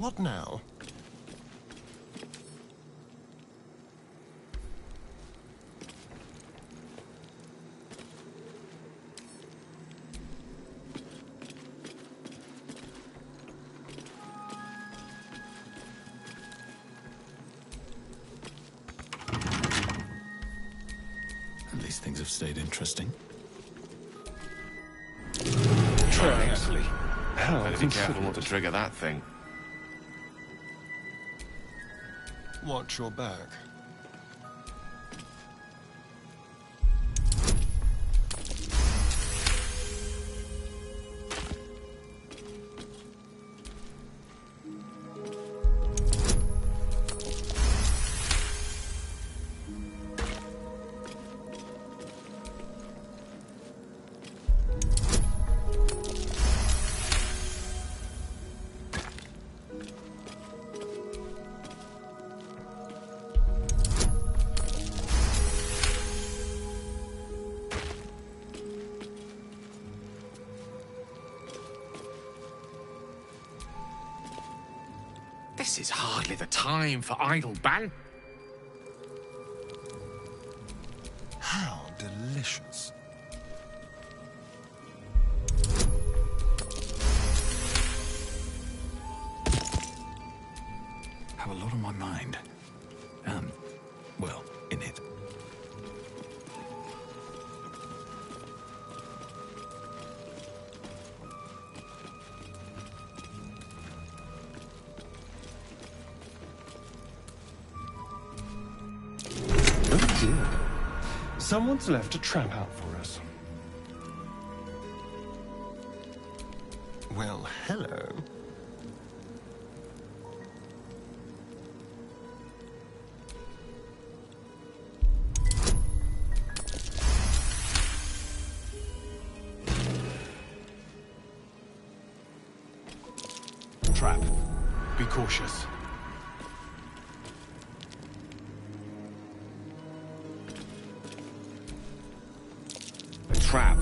What now? At least things have stayed interesting. Carefully. Better be careful not to trigger that thing. Watch your back. This is hardly the time for idle ban. How delicious. Have a lot on my mind. Well, in it. Oh dear. Someone's left a trap out for us. Well, hello. Trap. Be cautious. A trap.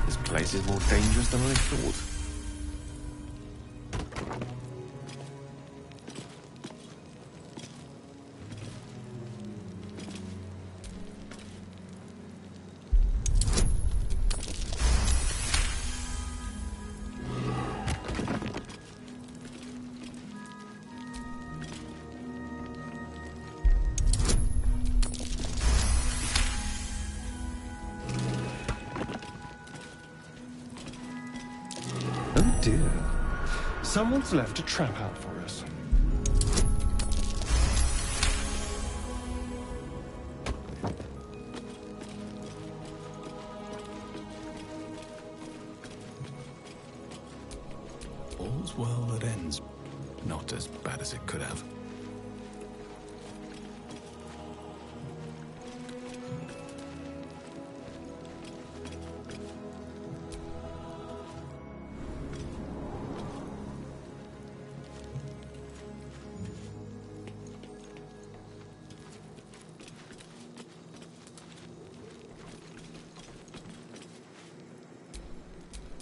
This place is more dangerous than I thought. Oh dear. Someone's left a trap out for us. All's well that ends. Not as bad as it could have.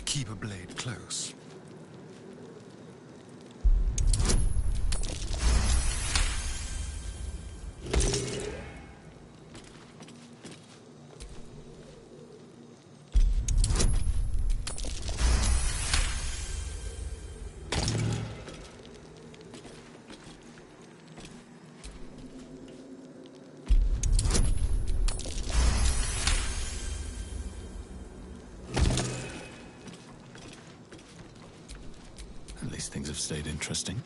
Keep a blade close. At least things have stayed interesting.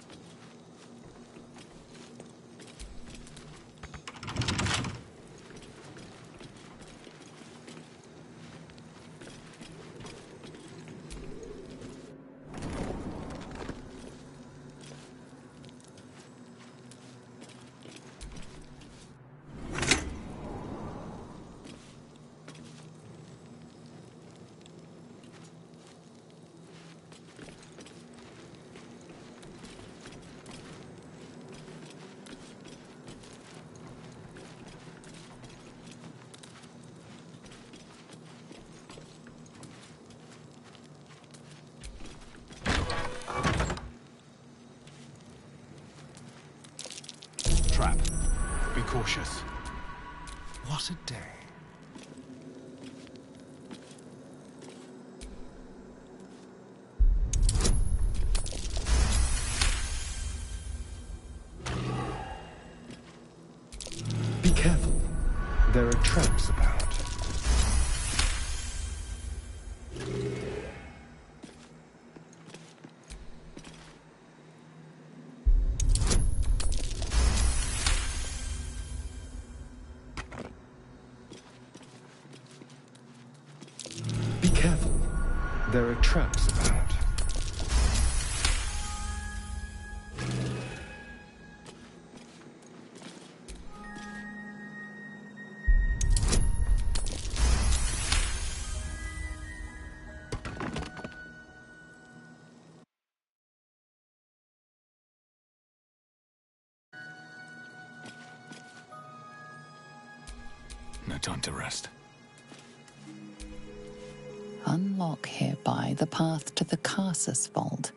cautious. What a day. Be careful. There are traps about. Be careful. There are traps about. No time to rest. Unlock hereby the path to the Carsus Vault.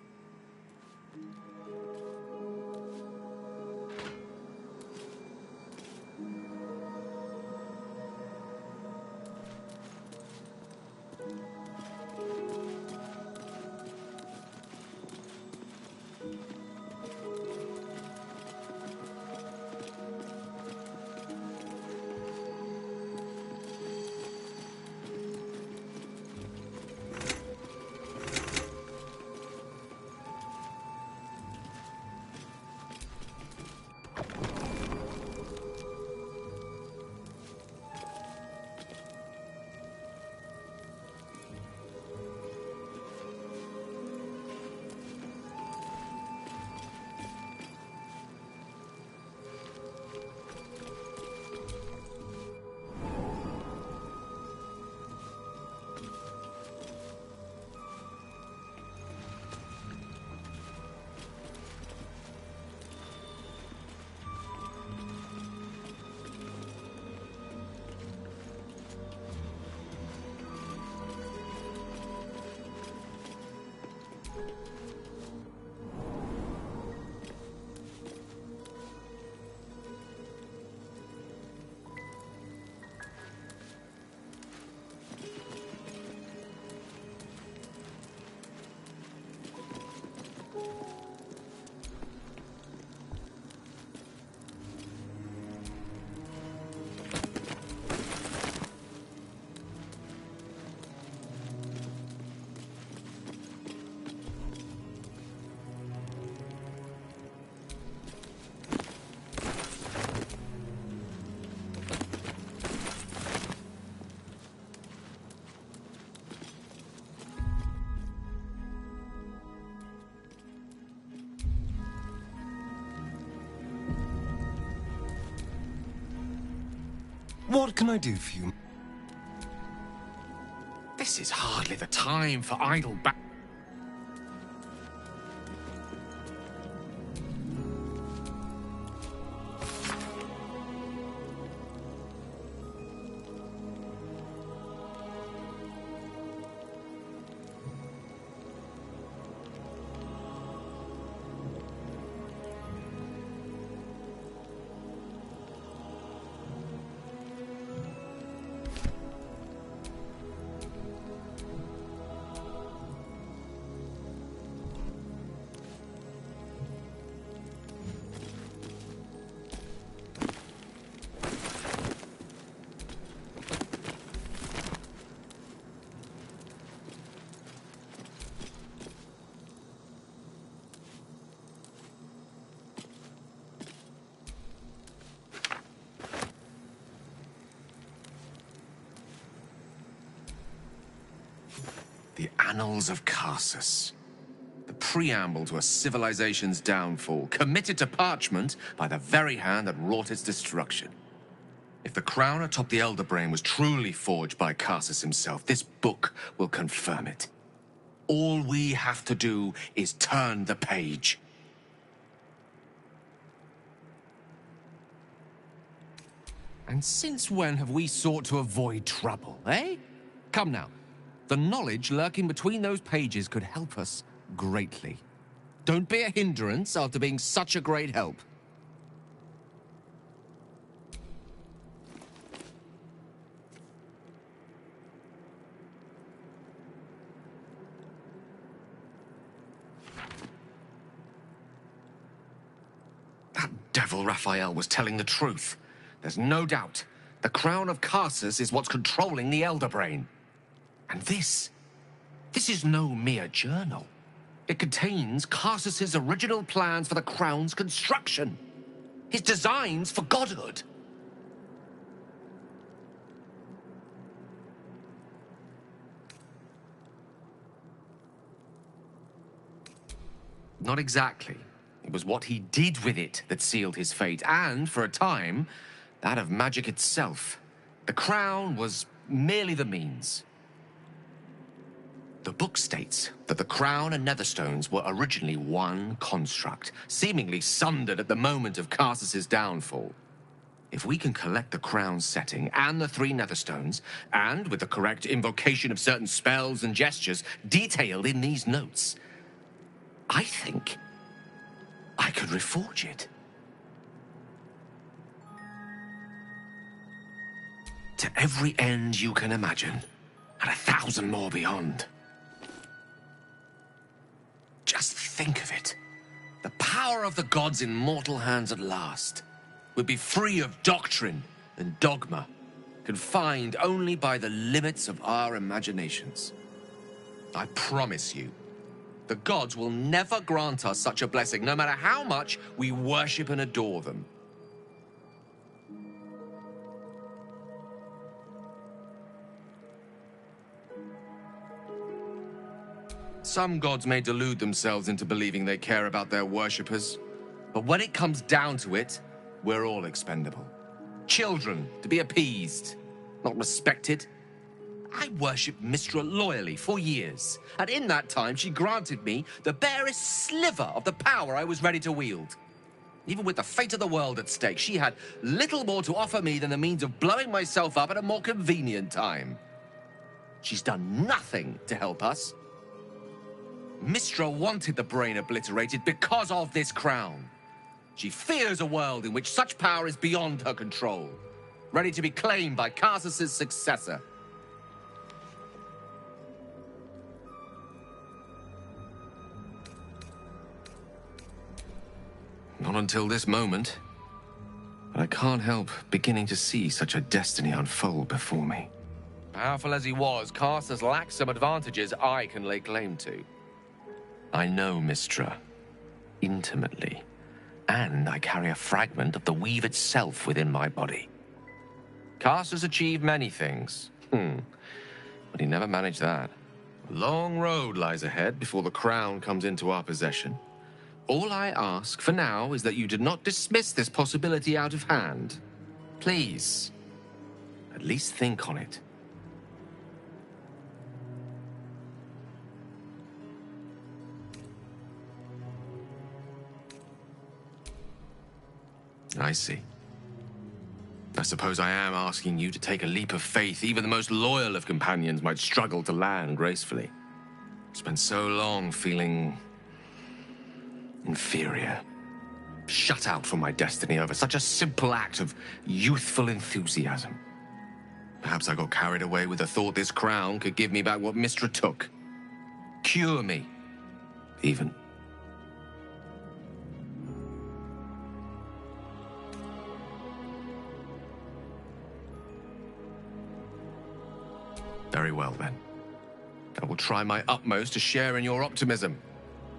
What can I do for you? This is hardly the time for idle ba- The Annals of Carsus. The preamble to a civilization's downfall, committed to parchment by the very hand that wrought its destruction. If the crown atop the Elder Brain was truly forged by Carsus himself, this book will confirm it. All we have to do is turn the page. And since when have we sought to avoid trouble, eh? Come now. The knowledge lurking between those pages could help us greatly. Don't be a hindrance after being such a great help. That devil Raphael was telling the truth. There's no doubt. The crown of Karsus is what's controlling the Elder Brain. And this is no mere journal. It contains Karsus's original plans for the crown's construction. His designs for godhood. Not exactly. It was what he did with it that sealed his fate, and, for a time, that of magic itself. The crown was merely the means. The book states that the crown and netherstones were originally one construct, seemingly sundered at the moment of Karsus's downfall. If we can collect the crown's setting and the 3 netherstones, and with the correct invocation of certain spells and gestures detailed in these notes, I think I could reforge it. To every end you can imagine, and 1,000 more beyond. Just think of it. The power of the gods in mortal hands at last would be free of doctrine and dogma, confined only by the limits of our imaginations. I promise you, the gods will never grant us such a blessing, no matter how much we worship and adore them. Some gods may delude themselves into believing they care about their worshippers, but when it comes down to it, we're all expendable. Children to be appeased, not respected. I worshipped Mystra loyally for years, and in that time she granted me the barest sliver of the power I was ready to wield. Even with the fate of the world at stake, she had little more to offer me than the means of blowing myself up at a more convenient time. She's done nothing to help us. Mystra wanted the brain obliterated because of this crown. She fears a world in which such power is beyond her control, ready to be claimed by Karsus's successor. Not until this moment, but I can't help beginning to see such a destiny unfold before me. Powerful as he was, Karsus lacks some advantages I can lay claim to. I know Mystra intimately, and I carry a fragment of the weave itself within my body. Karsus achieved many things, but he never managed that. A long road lies ahead before the crown comes into our possession. All I ask for now is that you do not dismiss this possibility out of hand. Please, at least think on it. I see. I suppose I am asking you to take a leap of faith even the most loyal of companions might struggle to land gracefully. Spent so long feeling inferior, shut out from my destiny over such a simple act of youthful enthusiasm. Perhaps I got carried away with the thought this crown could give me back what Mystra took. Cure me, even. Very well, then. I will try my utmost to share in your optimism.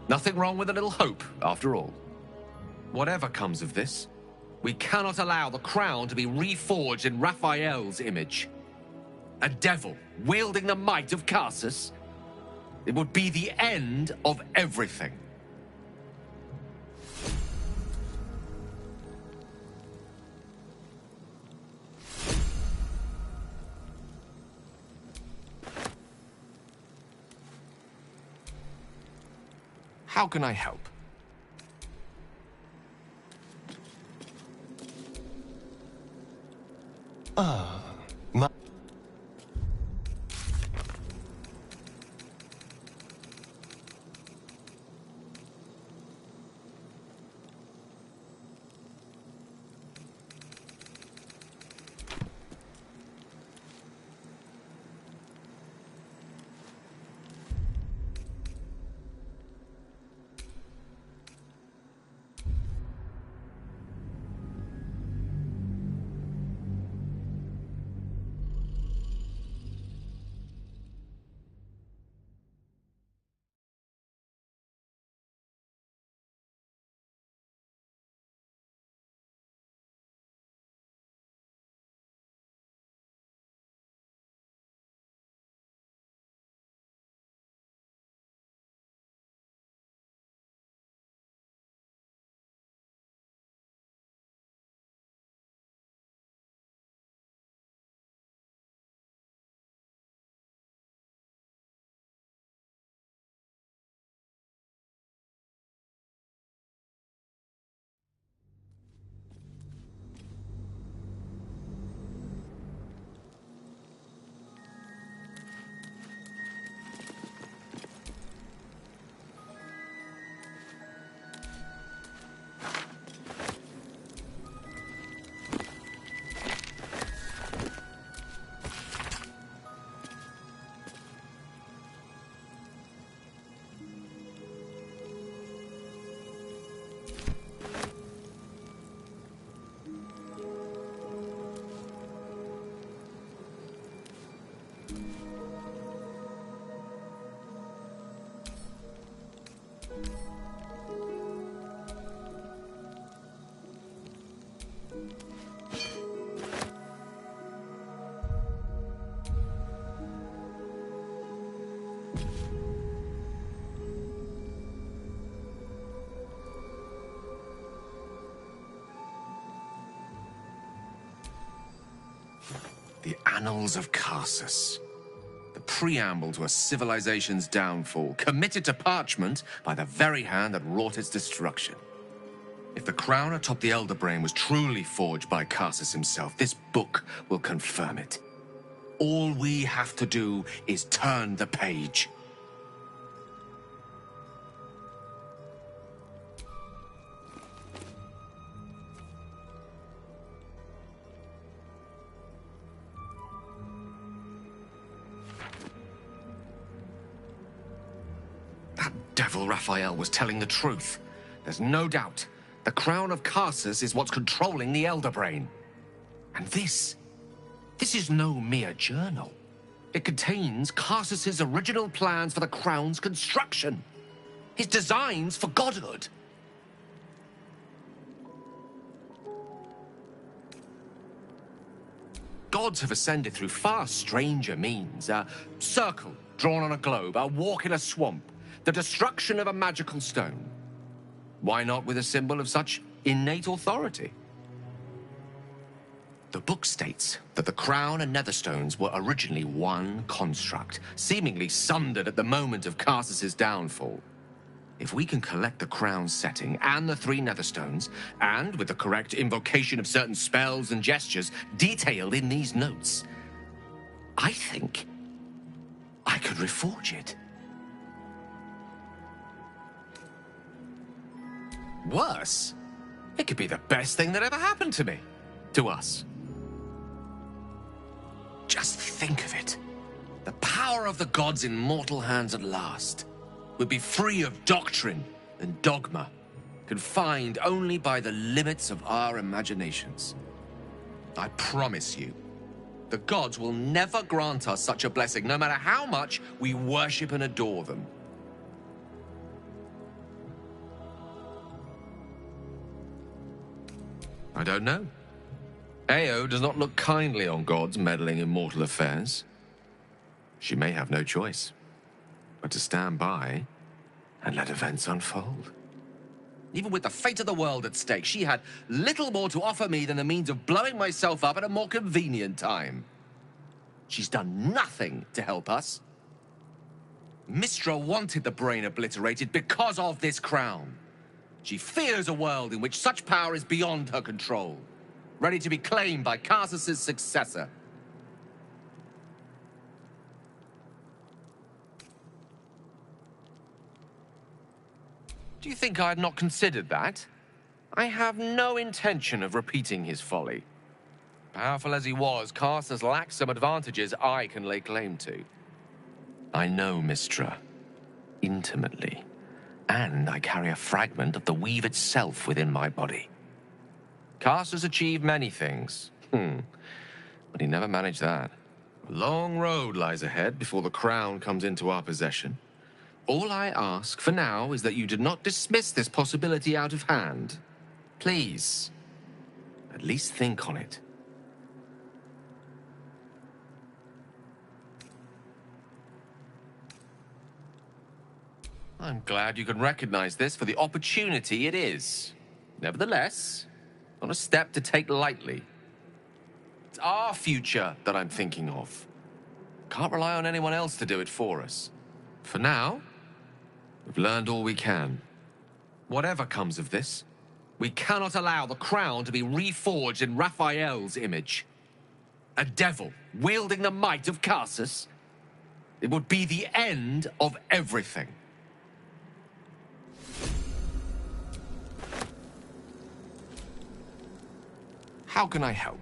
Nothing wrong with a little hope, after all. Whatever comes of this, we cannot allow the crown to be reforged in Raphael's image. A devil wielding the might of Karsus. It would be the end of everything. How can I help? My... The Annals of Karsus. The preamble to a civilization's downfall, committed to parchment by the very hand that wrought its destruction. If the crown atop the Elder Brain was truly forged by Karsus himself, this book will confirm it. All we have to do is turn the page. That devil Raphael was telling the truth. There's no doubt. The crown of Karsus is what's controlling the Elder Brain. And this is no mere journal. It contains Karsus's original plans for the crown's construction. His designs for godhood. Gods have ascended through far stranger means. A circle drawn on a globe, a walk in a swamp, the destruction of a magical stone. Why not with a symbol of such innate authority? The book states that the crown and netherstones were originally one construct, seemingly sundered at the moment of Karsus's downfall. If we can collect the crown's setting and the 3 netherstones, and with the correct invocation of certain spells and gestures detailed in these notes, I think I could reforge it. Worse, it could be the best thing that ever happened to me. To us. Just think of it. The power of the gods in mortal hands at last would be free of doctrine and dogma, confined only by the limits of our imaginations. I promise you, the gods will never grant us such a blessing, no matter how much we worship and adore them. I don't know. Ao does not look kindly on gods meddling in mortal affairs. She may have no choice but to stand by and let events unfold. Even with the fate of the world at stake, she had little more to offer me than the means of blowing myself up at a more convenient time. She's done nothing to help us. Mistra wanted the brain obliterated because of this crown. She fears a world in which such power is beyond her control, ready to be claimed by Karsus's successor. Do you think I had not considered that? I have no intention of repeating his folly. Powerful as he was, Karsus lacks some advantages I can lay claim to. I know Mistra intimately, and I carry a fragment of the weave itself within my body. Karsus achieved many things, but he never managed that. A long road lies ahead before the crown comes into our possession. All I ask for now is that you do not dismiss this possibility out of hand. Please, at least think on it. I'm glad you can recognize this for the opportunity it is. Nevertheless, not a step to take lightly. It's our future that I'm thinking of. Can't rely on anyone else to do it for us. For now, we've learned all we can. Whatever comes of this, we cannot allow the crown to be reforged in Raphael's image. A devil wielding the might of Karsus. It would be the end of everything. How can I help?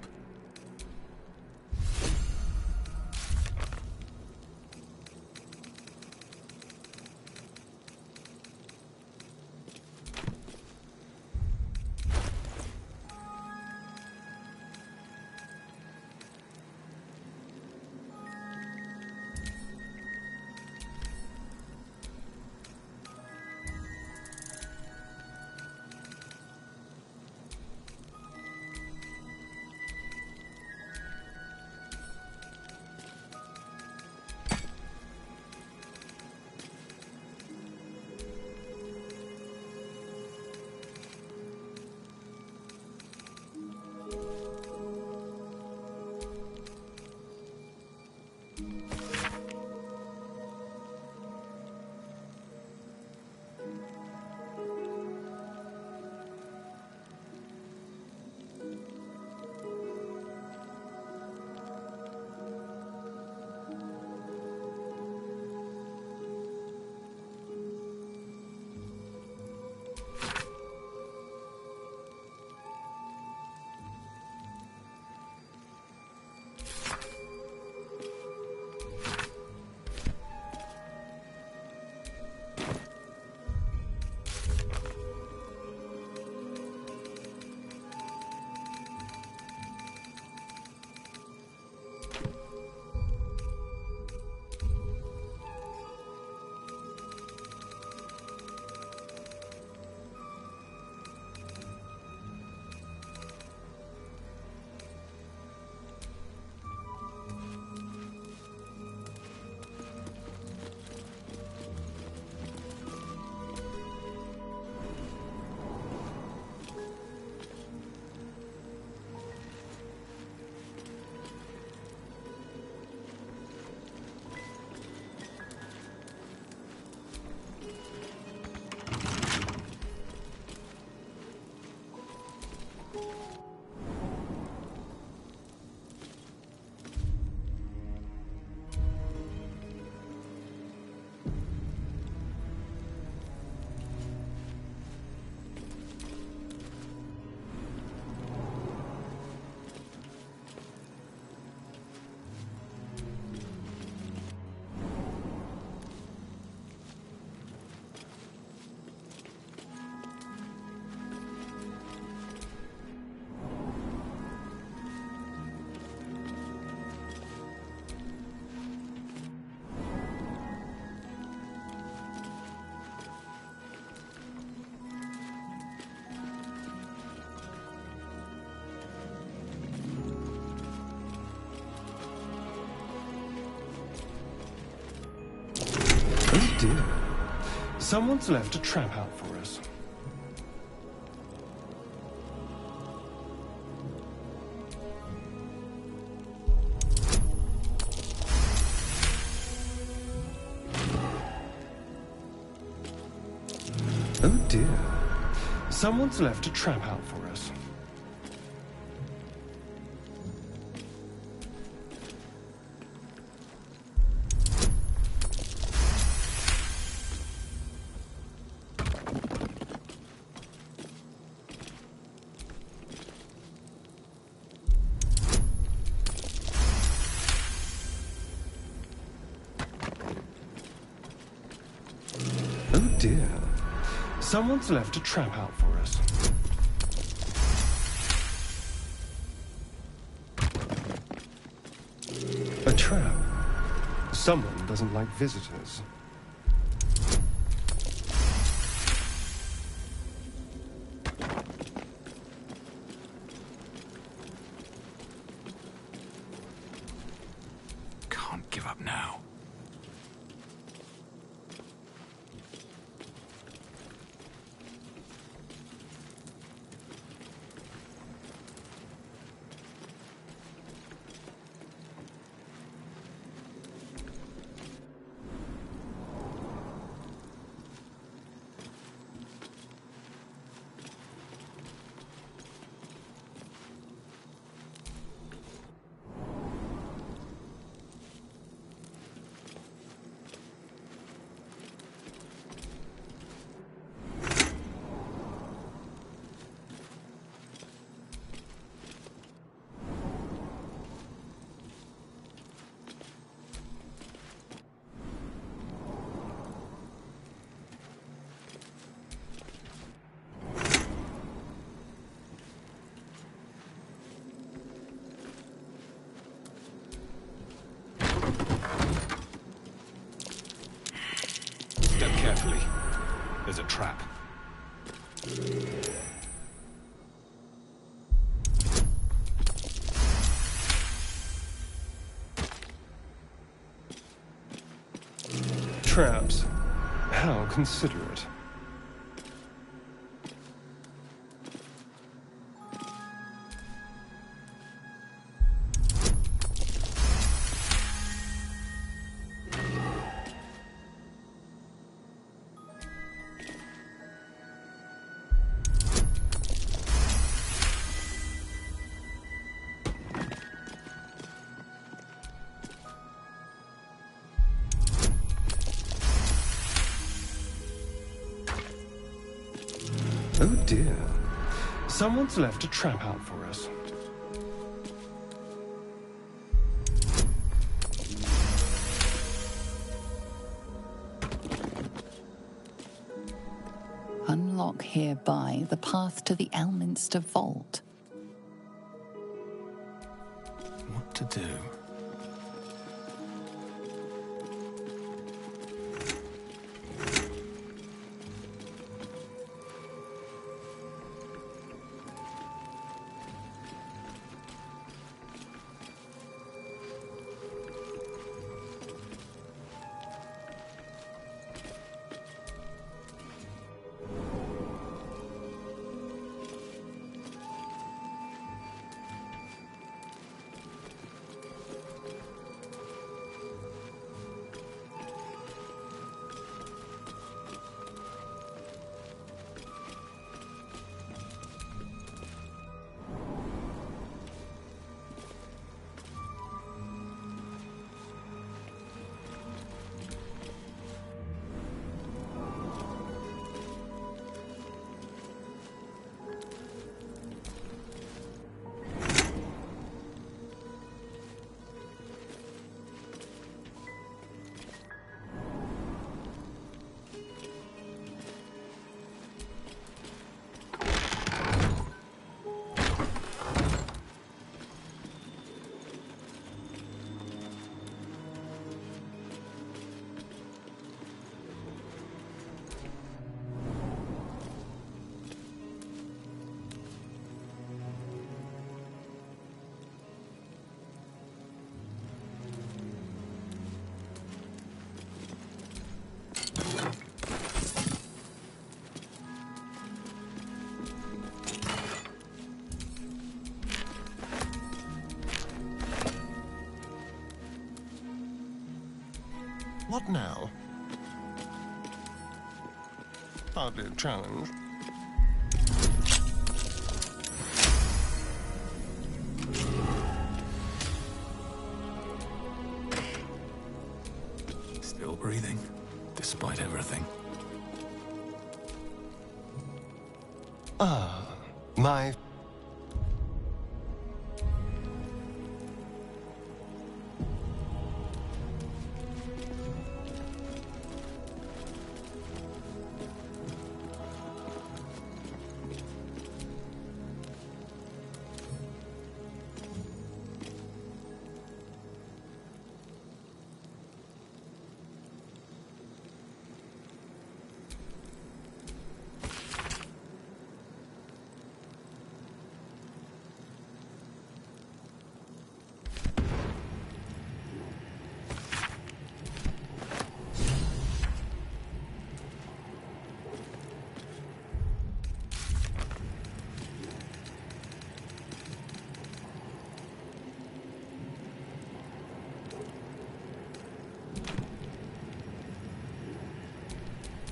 Oh dear. Someone's left a trap out for us. Oh dear. Someone's left a trap out for us. Oh dear. Someone's left a trap out for us. A trap. Someone doesn't like visitors. Can't give up now. Step carefully. There's a trap. Traps. How considerate. Oh dear. Someone's left a trap out for us. Unlock hereby the path to the Elminster Vault. What to do? What now? Hardly a challenge. Still breathing, despite everything. Ah, my...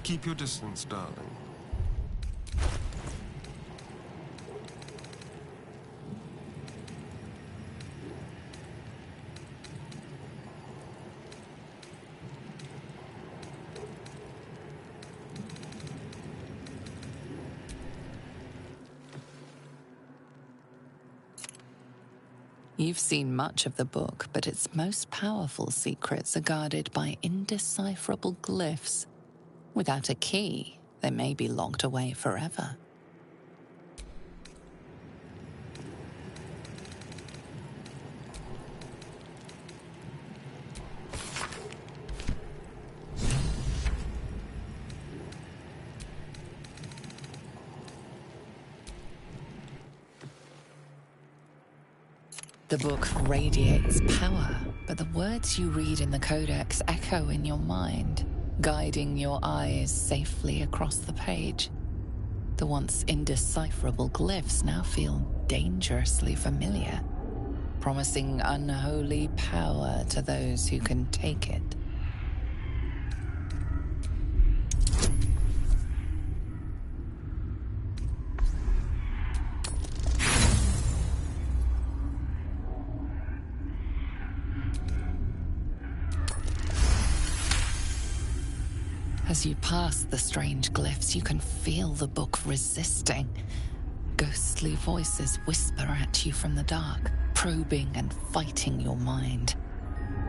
Keep your distance, darling. You've seen much of the book, but its most powerful secrets are guarded by indecipherable glyphs. Without a key, they may be locked away forever. The book radiates power, but the words you read in the Codex echo in your mind, guiding your eyes safely across the page. The once indecipherable glyphs now feel dangerously familiar, promising unholy power to those who can take it. As you pass the strange glyphs, you can feel the book resisting. Ghostly voices whisper at you from the dark, probing and fighting your mind.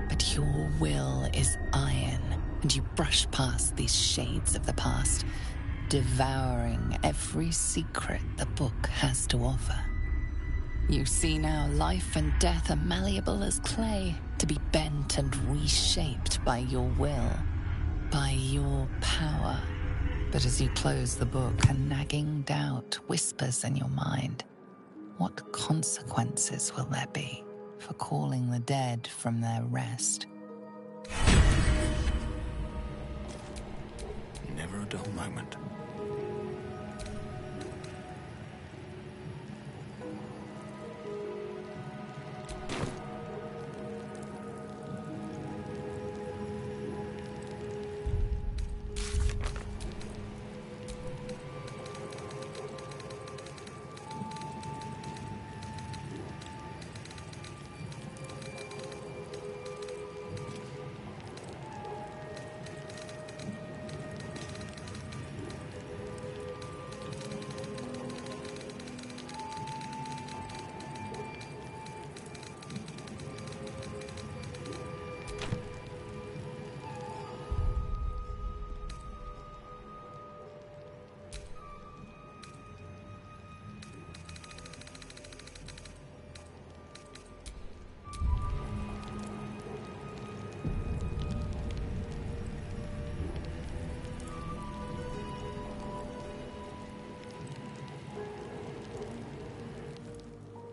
But your will is iron, and you brush past these shades of the past, devouring every secret the book has to offer. You see now life and death are malleable as clay, to be bent and reshaped by your will. By your power. But as you close the book, a nagging doubt whispers in your mind. What consequences will there be for calling the dead from their rest? Never a dull moment.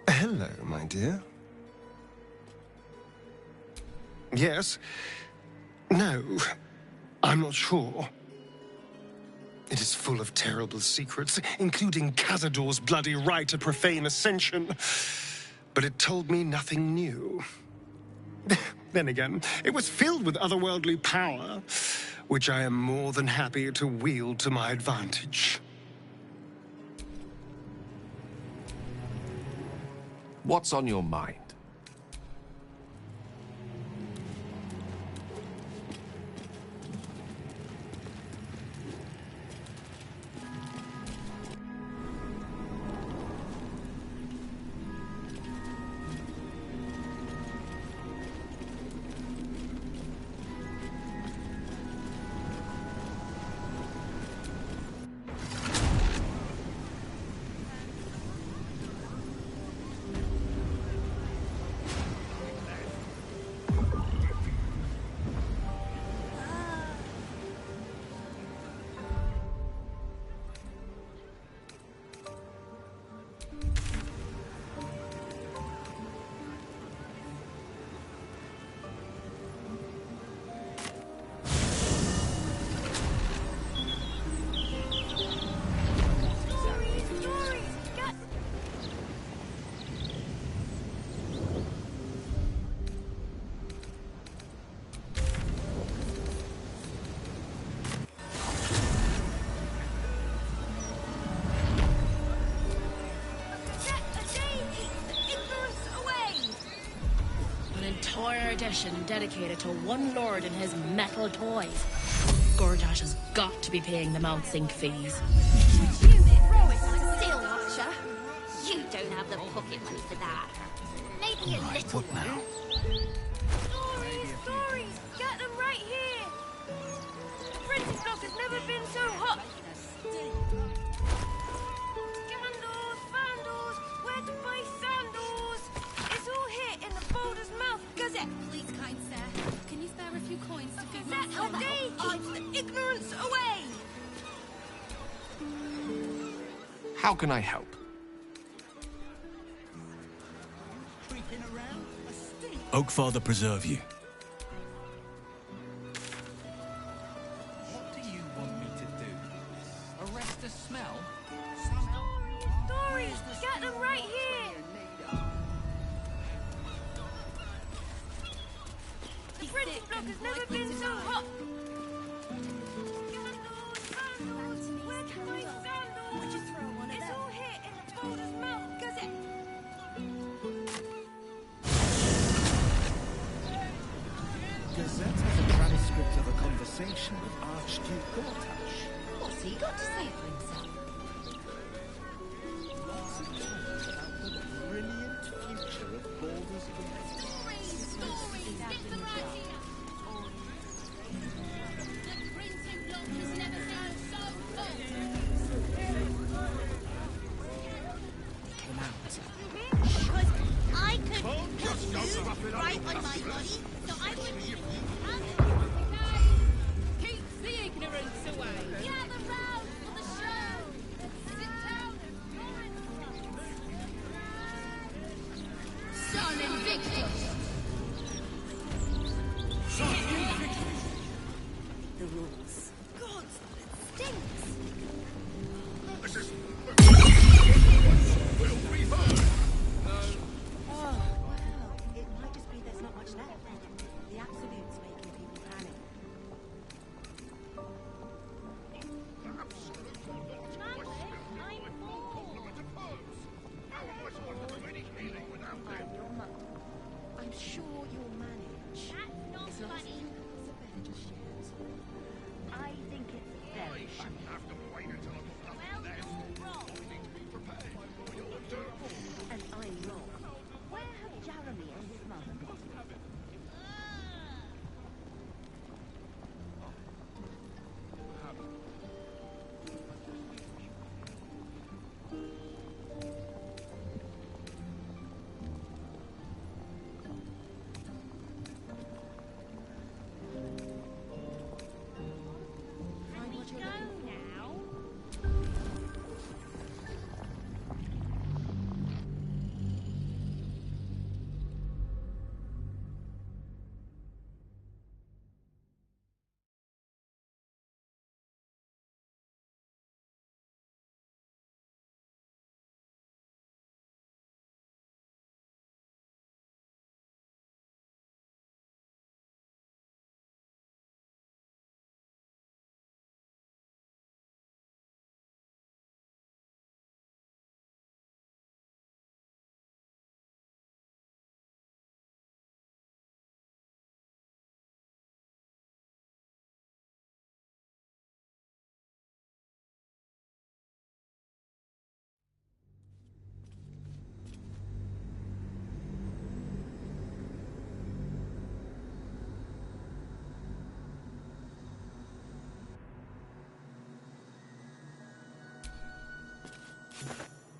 Hello, my dear. Yes? No. I'm not sure. It is full of terrible secrets, including Cazador's bloody right to profane ascension. But it told me nothing new. Then again, it was filled with otherworldly power, which I am more than happy to wield to my advantage. What's on your mind? Edition dedicated to one lord and his metal toys. Gortash has got to be paying the Mount Sync fees. Still, Watcher. You don't have the pocket money for that. Maybe a little one. Stories! Get them right here! The printing block has never been so hot! Scandals, vandals, where to buy sandals! It's all here in the Boulder's Mouth Gazette! Please, kind sir, can you spare a few coins to feed Gazette a day keeps the ignorance away! How can I help? Oakfather preserve you. What do you want me to do? Arrest a smell? Stories! Get them right here! The printing block has never been so hot! Scandals, vandals, where to buy sandals! Would you throw one it's all here in the Boulder's Mouth Gazette! Gazette has a transcript of a conversation with Archduke Gortash. What's he got to say for himself? Lots of talk about the brilliant future of Baldur's Gate. Stories! Get them right here! The printing block has never been so hot! Came out. Because I could put you right on my body, so I wouldn't even Keeps the ignorance away! Gather round for the show! Sit down Son Invictus! The rules. Gods, it stinks! This is... Oh, well, it might just be there's not much left. The Absolute's making people panic. I'm sure you'll manage. That's not funny. So better just share it. I think it's very funny. Have to wait until I'm Well,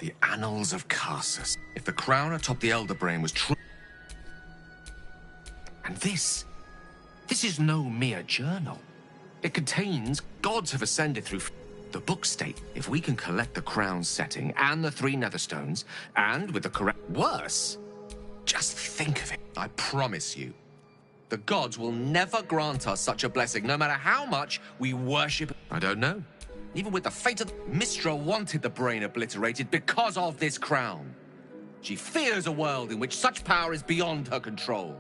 The Annals of Carsus. If the crown atop the Elder Brain was true... And this is no mere journal. It contains gods have ascended through... The book state, if we can collect the crown's setting and the 3 netherstones, and with the correct... Worse, just think of it. I promise you, the gods will never grant us such a blessing, no matter how much we worship... I don't know. Even with the fate of... Mystra wanted the brain obliterated because of this crown. She fears a world in which such power is beyond her control,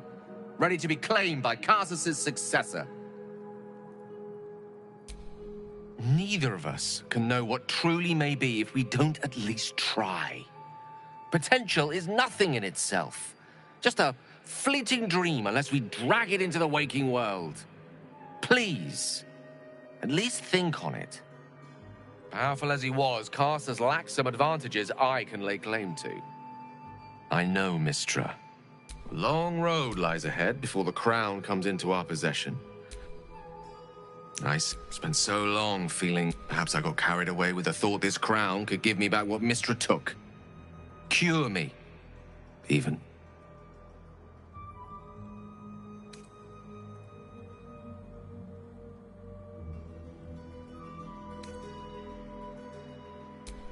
ready to be claimed by Carsus's successor. Neither of us can know what truly may be if we don't at least try. Potential is nothing in itself. Just a fleeting dream unless we drag it into the waking world. Please, at least think on it. Powerful as he was, Carsus lacks some advantages I can lay claim to. I know, Mystra. A long road lies ahead before the crown comes into our possession. I spent so long feeling perhaps I got carried away with the thought this crown could give me back what Mystra took. Cure me, even.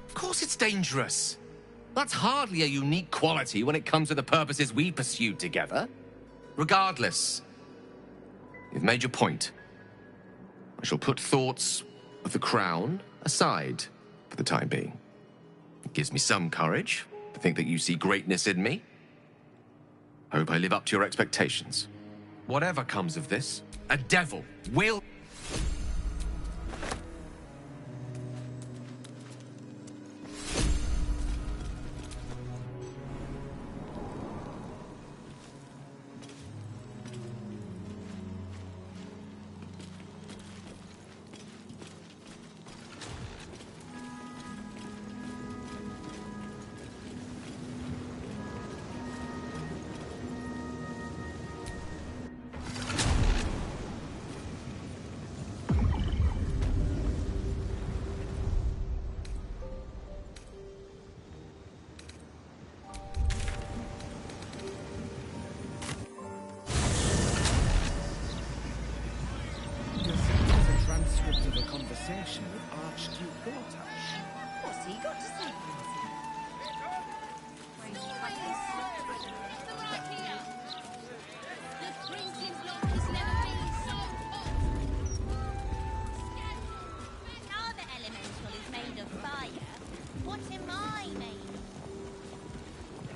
Of course it's dangerous. That's hardly a unique quality when it comes to the purposes we pursued together. Regardless, you've made your point. I shall put thoughts of the crown aside for the time being. It gives me some courage to think that you see greatness in me. I hope I live up to your expectations. Whatever comes of this, a devil will...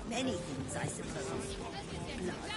Many things, I suppose. Blood,